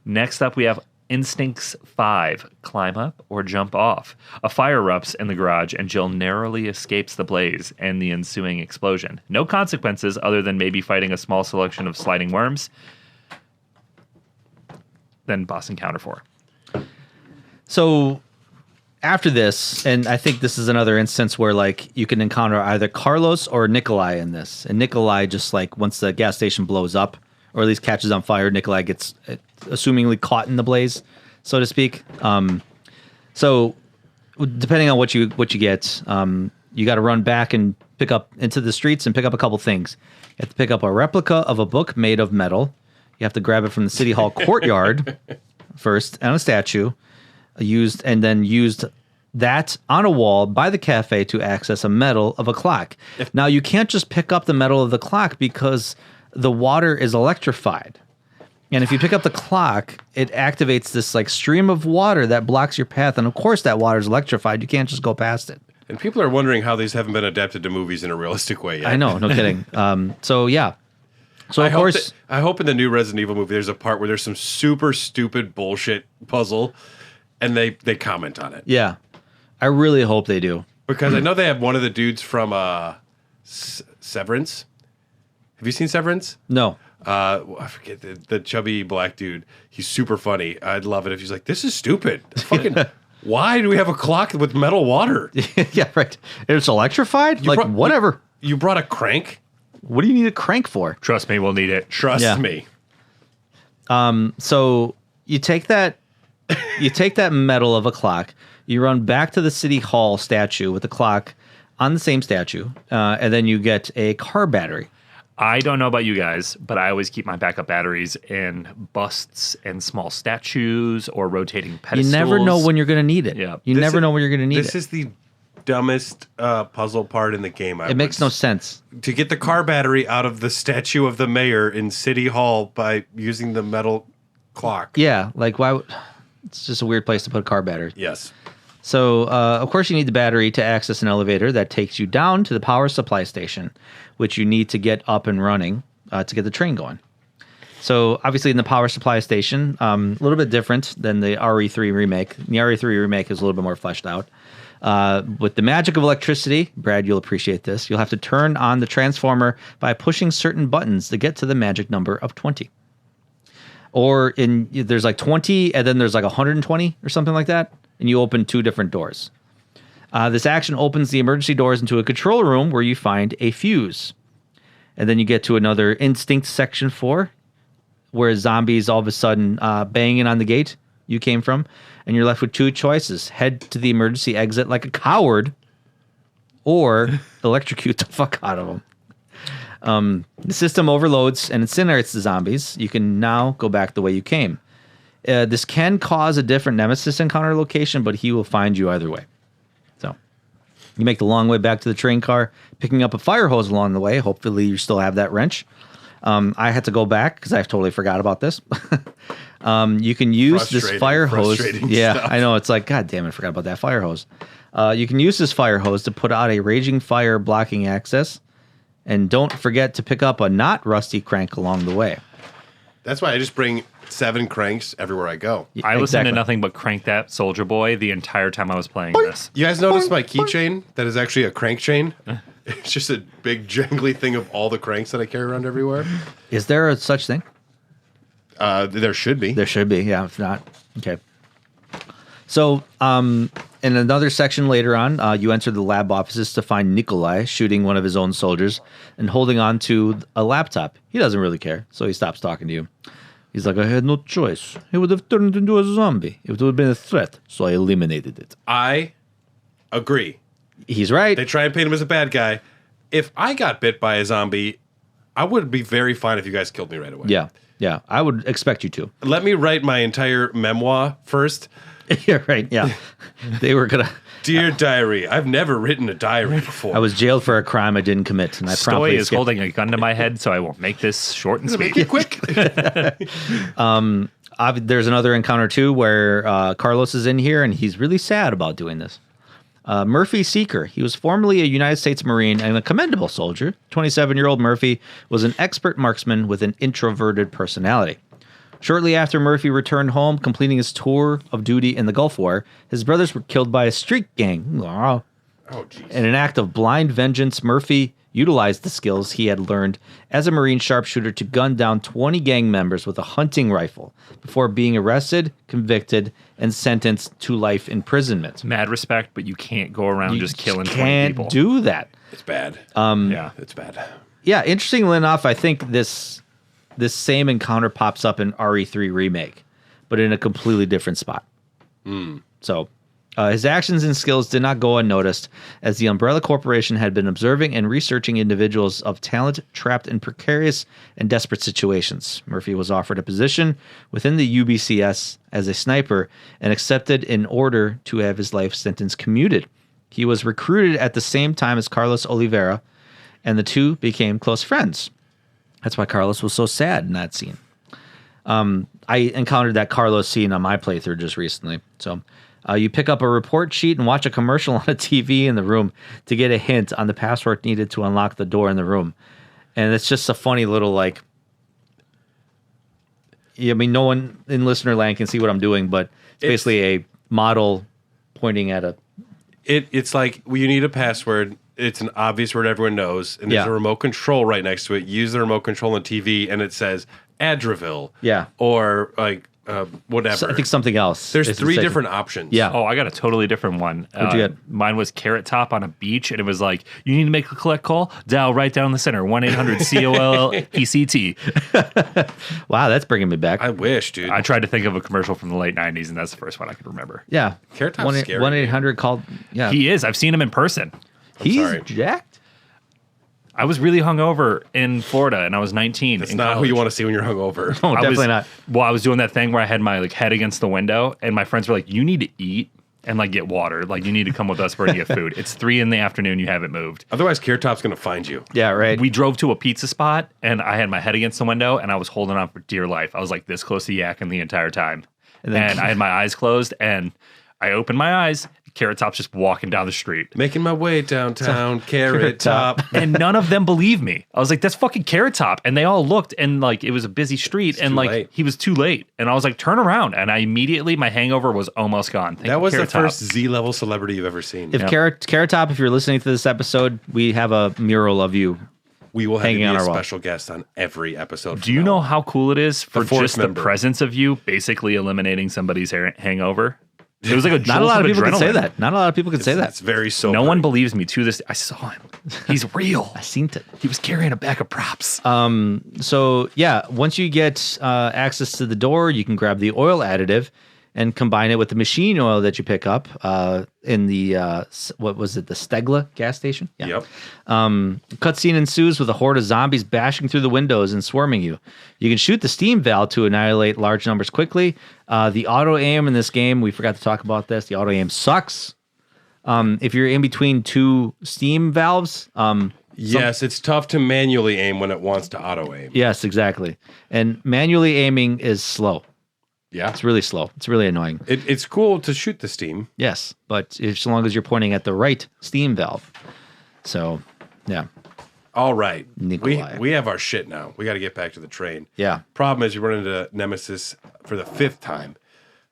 Next up, we have Instincts 5, climb up or jump off. A fire erupts in the garage, and Jill narrowly escapes the blaze and the ensuing explosion. No consequences other than maybe fighting a small selection of sliding worms. Then boss encounter 4. So... after this, and I think this is another instance where like you can encounter either Carlos or Nikolai in this. And Nikolai just like once the gas station blows up, or at least catches on fire, Nikolai gets assumingly caught in the blaze, so to speak. So depending on what you get, you got to run back and pick up into the streets and pick up a couple things. You have to pick up a replica of a book made of metal. You have to grab it from the City Hall courtyard first, and a statue. Used that on a wall by the cafe to access a medal of a clock. Now, you can't just pick up the medal of the clock because the water is electrified. And if you pick up the clock, it activates this like stream of water that blocks your path. And of course, that water is electrified. You can't just go past it. And people are wondering how these haven't been adapted to movies in a realistic way yet. I know, no kidding. So, yeah. So, of course... I hope in the new Resident Evil movie, there's a part where there's some super stupid bullshit puzzle, and they comment on it. Yeah. I really hope they do. Because I know they have one of the dudes from Severance. Have you seen Severance? No. I forget the chubby black dude. He's super funny. I'd love it if he's like, this is stupid. Fucking Why do we have a clock with metal water? Yeah, right. It's electrified? Whatever. You brought a crank? What do you need a crank for? Trust me, we'll need it. Trust me. So you take that metal of a clock, you run back to the City Hall statue with the clock on the same statue, and then you get a car battery. I don't know about you guys, but I always keep my backup batteries in busts and small statues or rotating pedestals. You never know when you're going to need it. Yeah. You never know when you're going to need it. This is the dumbest puzzle part in the game. It makes no sense. To get the car battery out of the statue of the mayor in City Hall by using the metal clock. Yeah, like why? It's just a weird place to put a car battery. Yes. So, of course, you need the battery to access an elevator that takes you down to the power supply station, which you need to get up and running to get the train going. So, obviously, in the power supply station, a little bit different than the RE3 remake. The RE3 remake is a little bit more fleshed out. With the magic of electricity, Brad, you'll appreciate this. You'll have to turn on the transformer by pushing certain buttons to get to the magic number of 20. Or there's like 20, and then there's like 120 or something like that. And you open 2 different doors. This action opens the emergency doors into a control room where you find a fuse. And then you get to another instinct section 4, where zombies all of a sudden banging on the gate you came from. And you're left with 2 choices. Head to the emergency exit like a coward, or electrocute the fuck out of them. The system overloads and incinerates the zombies. You can now go back the way you came. This can cause a different Nemesis encounter location, but he will find you either way. So you make the long way back to the train car, picking up a fire hose along the way. Hopefully you still have that wrench. I had to go back because I totally forgot about this. You can use this fire hose. Yeah, stuff. I know. It's like, God damn it, I forgot about that fire hose. You can use this fire hose to put out a raging fire blocking access. And don't forget to pick up a not rusty crank along the way. That's why I just bring 7 cranks everywhere I go. I listened to nothing but Crank That Soldier Boy the entire time I was playing this. You guys notice my keychain that is actually a crank chain? It's just a big jangly thing of all the cranks that I carry around everywhere. Is there a such thing? There should be. There should be, yeah. If not, okay. So, in another section later on, you enter the lab offices to find Nikolai shooting one of his own soldiers and holding on to a laptop. He doesn't really care, so he stops talking to you. He's like, I had no choice. He would have turned into a zombie. It would have been a threat, so I eliminated it. I agree. He's right. They try and paint him as a bad guy. If I got bit by a zombie, I would be very fine if you guys killed me right away. Yeah. I would expect you to. Let me write my entire memoir first. Yeah, right. Yeah. They were going to... Dear diary, I've never written a diary before. I was jailed for a crime I didn't commit, and I promptly Stoy is holding a gun to my head, so I will make this short and sweet. Make it quick. There's another encounter, too, where Carlos is in here, and he's really sad about doing this. Murphy Seeker. He was formerly a United States Marine and a commendable soldier. 27-year-old Murphy was an expert marksman with an introverted personality. Shortly after Murphy returned home, completing his tour of duty in the Gulf War, his brothers were killed by a street gang. Oh, jeez. In an act of blind vengeance, Murphy utilized the skills he had learned as a Marine sharpshooter to gun down 20 gang members with a hunting rifle before being arrested, convicted, and sentenced to life imprisonment. Mad respect, but you can't go around just killing 20 people. Can't do that. It's bad. Yeah, it's bad. Yeah, interestingly enough, I think this same encounter pops up in RE3 Remake, but in a completely different spot. So his actions and skills did not go unnoticed, as the Umbrella Corporation had been observing and researching individuals of talent trapped in precarious and desperate situations. Murphy was offered a position within the UBCS as a sniper and accepted in order to have his life sentence commuted. He was recruited at the same time as Carlos Oliveira, and the two became close friends. That's why Carlos was so sad in that scene. I encountered that Carlos scene on my playthrough just recently. So you pick up a report sheet and watch a commercial on a TV in the room to get a hint on the password needed to unlock the door in the room. And it's just a funny little, like... I mean, no one in listener land can see what I'm doing, but it's basically a model pointing at a... It's like, well, you need a password. It's an obvious word everyone knows, and there's a remote control right next to it. Use the remote control on TV, and it says Adraville. Yeah. Or, like, whatever. So I think something else. There's is 3 the different options. Yeah. Oh, I got a totally different one. What'd you get? Mine was Carrot Top on a beach, and it was like, you need to make a collect call? Dial right down the center, 1-800-COLLECT. Wow, that's bringing me back. I wish, dude. I tried to think of a commercial from the late 90s, and that's the first one I could remember. Yeah. Carrot Top's scary, 1-800 called. Yeah. He is. I've seen him in person. He's sorry. jacked. I was really hungover in Florida, and I was 19. That's in not who college. you want to see when you're hungover. Oh, definitely not. Well, I was doing that thing where I had my head against the window, and my friends were like, "You need to eat and get water. You need to come with us. We're gonna get food. It's 3 PM. You haven't moved." Otherwise, Carrot Top's going to find you. Yeah, right. We drove to a pizza spot, and I had my head against the window, and I was holding on for dear life. I was like this close to yakking the entire time, and I had my eyes closed, and I opened my eyes. Carrot Top's just walking down the street. Making my way downtown, Carrot Top. And none of them believed me. I was like, that's fucking Carrot Top. And they all looked, and it was a busy street, and too late. he was too late. And I was like, turn around. And I immediately, my hangover was almost gone. Thank That you, was the Carrot Top. first Z-level celebrity you've ever seen. If Carrot Top, if you're listening to this episode, we have a mural of you. We will have you hanging be on a our wall. special guest on every episode. Do you know how cool it is for fourth just member. the presence of you basically eliminating somebody's hangover? It was like a Not a jolt lot of people adrenaline. can say that. Not a lot of people can say that. It's very sobering. No one believes me to this. I saw him. He's real. I seen it. He was carrying a bag of props. So yeah, once you get access to the door, you can grab the oil additive and combine it with the machine oil that you pick up in the what was it, the Stegla gas station? Yeah. Yep. Cutscene ensues with a horde of zombies bashing through the windows and swarming you. You can shoot the steam valve to annihilate large numbers quickly. The auto aim in this game, we forgot to talk about this. The auto aim sucks. If you're in between 2 steam valves, Yes, it's tough to manually aim when it wants to auto aim. yes, exactly. And manually aiming is slow. Yeah. It's really slow. It's really annoying. It's cool to shoot the steam. Yes, but as long as you're pointing at the right steam valve. So, yeah. All right. Nikolai. We have our shit now. We got to get back to the train. Yeah. Problem is you run into Nemesis for the 5th time.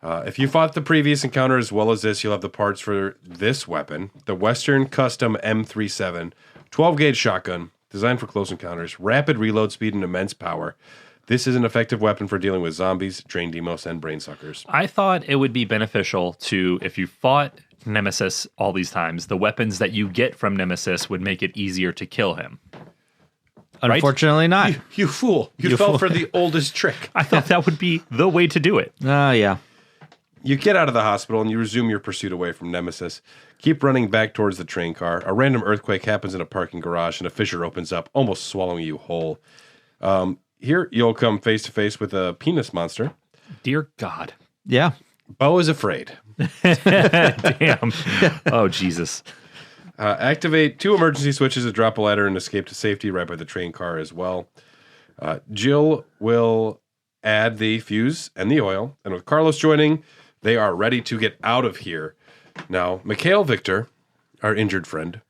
If you fought the previous encounter as well as this, you'll have the parts for this weapon, the Western Custom M37, 12-gauge shotgun, designed for close encounters, rapid reload speed, and immense power. This is an effective weapon for dealing with zombies, drain demos, and brain suckers. I thought it would be beneficial to, if you fought Nemesis all these times, the weapons that you get from Nemesis would make it easier to kill him. Unfortunately not. You fool. You fell for the oldest trick. I thought that would be the way to do it. Yeah. You get out of the hospital and you resume your pursuit away from Nemesis. Keep running back towards the train car. A random earthquake happens in a parking garage and a fissure opens up, almost swallowing you whole. Here, you'll come face to face with a penis monster. Dear God. Yeah. Bo is afraid. Damn. Oh, Jesus. Activate 2 emergency switches to drop a ladder and escape to safety right by the train car as well. Jill will add the fuse and the oil, and with Carlos joining, they are ready to get out of here. Now, Mikhail Victor, our injured friend,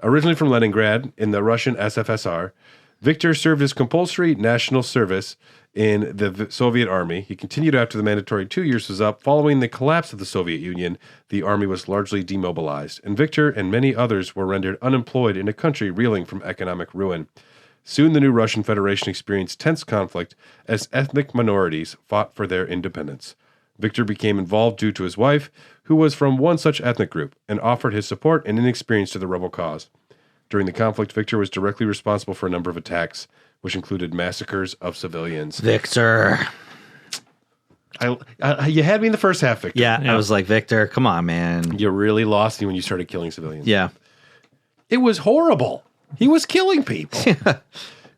originally from Leningrad in the Russian SFSR, Victor served as compulsory national service in the Soviet Army. He continued after the mandatory 2 years was up. Following the collapse of the Soviet Union, the army was largely demobilized, and Victor and many others were rendered unemployed in a country reeling from economic ruin. Soon the new Russian Federation experienced tense conflict as ethnic minorities fought for their independence. Victor became involved due to his wife, who was from one such ethnic group, and offered his support and inexperience to the rebel cause. During the conflict, Victor was directly responsible for a number of attacks, which included massacres of civilians. Victor. You had me in the first half, Victor. Yeah, I was like, Victor, come on, man. You really lost me when you started killing civilians. Yeah. It was horrible. He was killing people.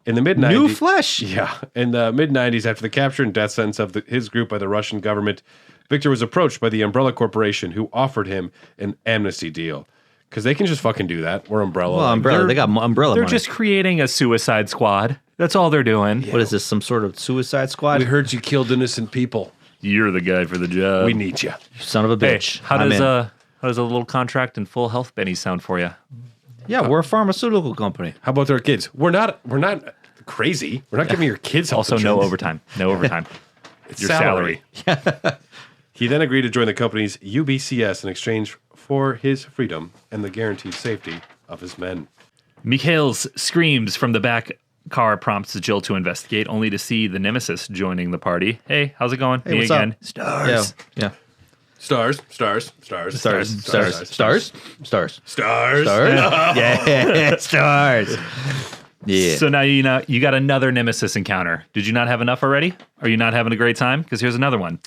In the mid-90s. New flesh. Yeah. In the mid-90s, after the capture and death sentence of his group by the Russian government, Victor was approached by the Umbrella Corporation, who offered him an amnesty deal. Because they can just fucking do that. We're Umbrella. Well, Umbrella. They got Umbrella They're money. just creating a suicide squad. That's all they're doing. What is this, some sort of suicide squad? We heard you killed innocent people. You're the guy for the job. We need you. Son of a Hey, bitch. how I'm does in. how does a little contract and full health benny sound for you? Yeah, we're a pharmaceutical company. How about our kids? We're not crazy. We're not giving your kids health Also, no insurance. overtime. No overtime. It's Your salary. salary. He then agreed to join the company's UBCS in exchange for his freedom and the guaranteed safety of his men. Mikhail's screams from the back car prompts Jill to investigate, only to see the Nemesis joining the party. Hey, how's it going? Hey, Me what's again. up? Stars. Yeah. Stars. Yeah, stars. Yeah. So now you got another Nemesis encounter. Did you not have enough already? Are you not having a great time? Because here's another one.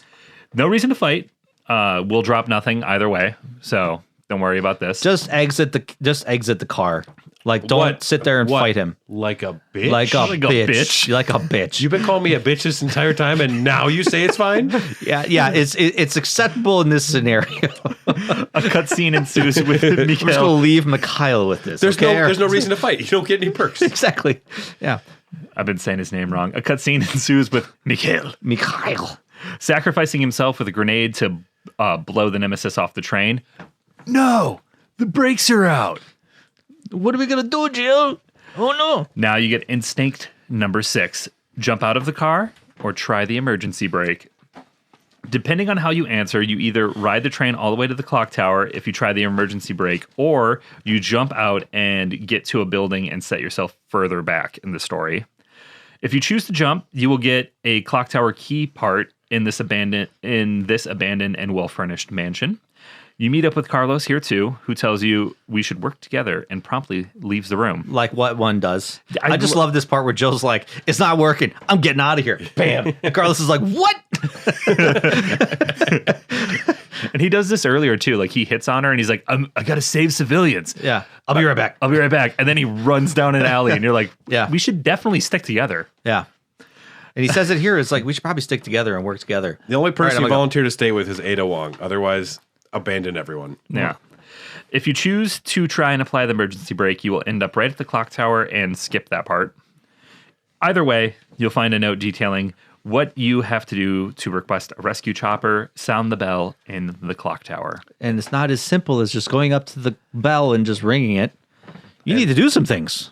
No reason to fight. We'll drop nothing either way. So don't worry about this. Just exit the car. Like, don't What? sit there and What? fight him. Like a bitch? Like a Like a bitch. bitch. Like a bitch. You've been calling me a bitch this entire time, and now you say it's fine? Yeah. It's acceptable in this scenario. A cutscene ensues with We're just Mikhail. gonna leave Mikhail with this. There's okay? no reason to fight. You don't get any perks. Exactly. Yeah. I've been saying his name wrong. A cutscene ensues with Mikhail Mikhail. sacrificing himself with a grenade to blow the Nemesis off the train. No, the brakes are out. What are we gonna do, Jill? Oh no. Now you get instinct number 6. Jump out of the car or try the emergency brake. Depending on how you answer, you either ride the train all the way to the clock tower if you try the emergency brake, or you jump out and get to a building and set yourself further back in the story. If you choose to jump, you will get a clock tower key part in this abandoned and well-furnished mansion. You meet up with Carlos here too, who tells you we should work together and promptly leaves the room. Like what one does. I just love this part where Jill's like, "It's not working. I'm getting out of here." Bam. And Carlos is like, "What?" And he does this earlier too. Like he hits on her and he's like, I got to save civilians. Yeah. I'll be right back. I'll be right back. And then he runs down an alley and you're like, Yeah. we should definitely stick together. Yeah. And he says it here. It's like, we should probably stick together and work together. The only All right, person I'm you gonna go. volunteer to stay with is Ada Wong. Otherwise, abandon everyone. Yeah. If you choose to try and apply the emergency brake, you will end up right at the clock tower and skip that part. Either way, you'll find a note detailing what you have to do to request a rescue chopper, sound the bell in the clock tower. And it's not as simple as just going up to the bell and just ringing it. You need to do some things.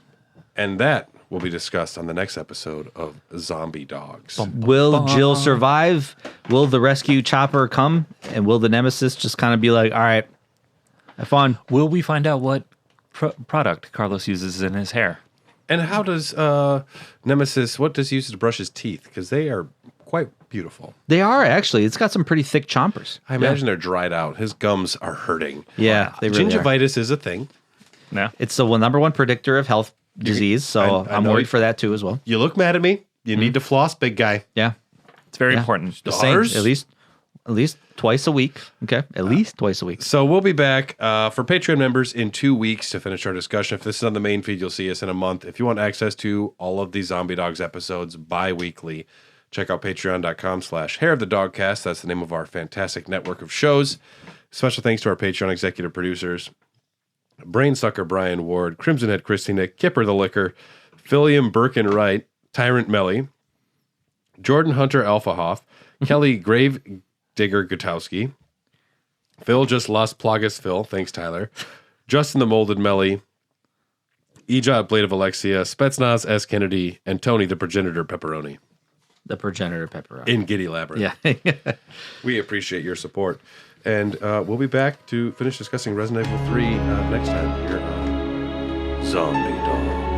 And that will be discussed on the next episode of Zombie Dogs. Will Jill survive? Will the rescue chopper come? And will the Nemesis just kind of be like, all right, have fun? Will we find out what product Carlos uses in his hair? And how does Nemesis, what does he use to brush his teeth? Because they are quite beautiful. They are, actually. It's got some pretty thick chompers. I imagine they're dried out. His gums are hurting. Yeah, they really are. Gingivitis is a thing. No. It's the number one predictor of health disease, so I I'm know worried you- for that too as well. You look mad at me. You need to floss, big guy. Yeah. It's very Yeah. important. The same, Stars? at least twice a week. Okay. At least twice a week. So we'll be back for Patreon members in 2 weeks to finish our discussion. If this is on the main feed, you'll see us in a month. If you want access to all of these Zombie Dogs episodes bi-weekly, check out patreon.com/Hair of the Dogcast. That's the name of our fantastic network of shows. Special thanks to our Patreon executive producers, Brainsucker Brian Ward, Crimson Head Christina, Kipper the Liquor, Philium Birkin Wright, Tyrant Melly, Jordan Hunter Alphahoff, Kelly Grave Digger Gutowski, Phil Just Lost Plagas Phil, thanks Tyler, Justin the Molded Melly, Ejot Blade of Alexia, Spetsnaz S. Kennedy, and Tony the Progenitor Pepperoni The progenitor pepperoni. in Giddy Labyrinth. Yeah. We appreciate your support. And we'll be back to finish discussing Resident Evil 3 next time here on Zombie Dogs.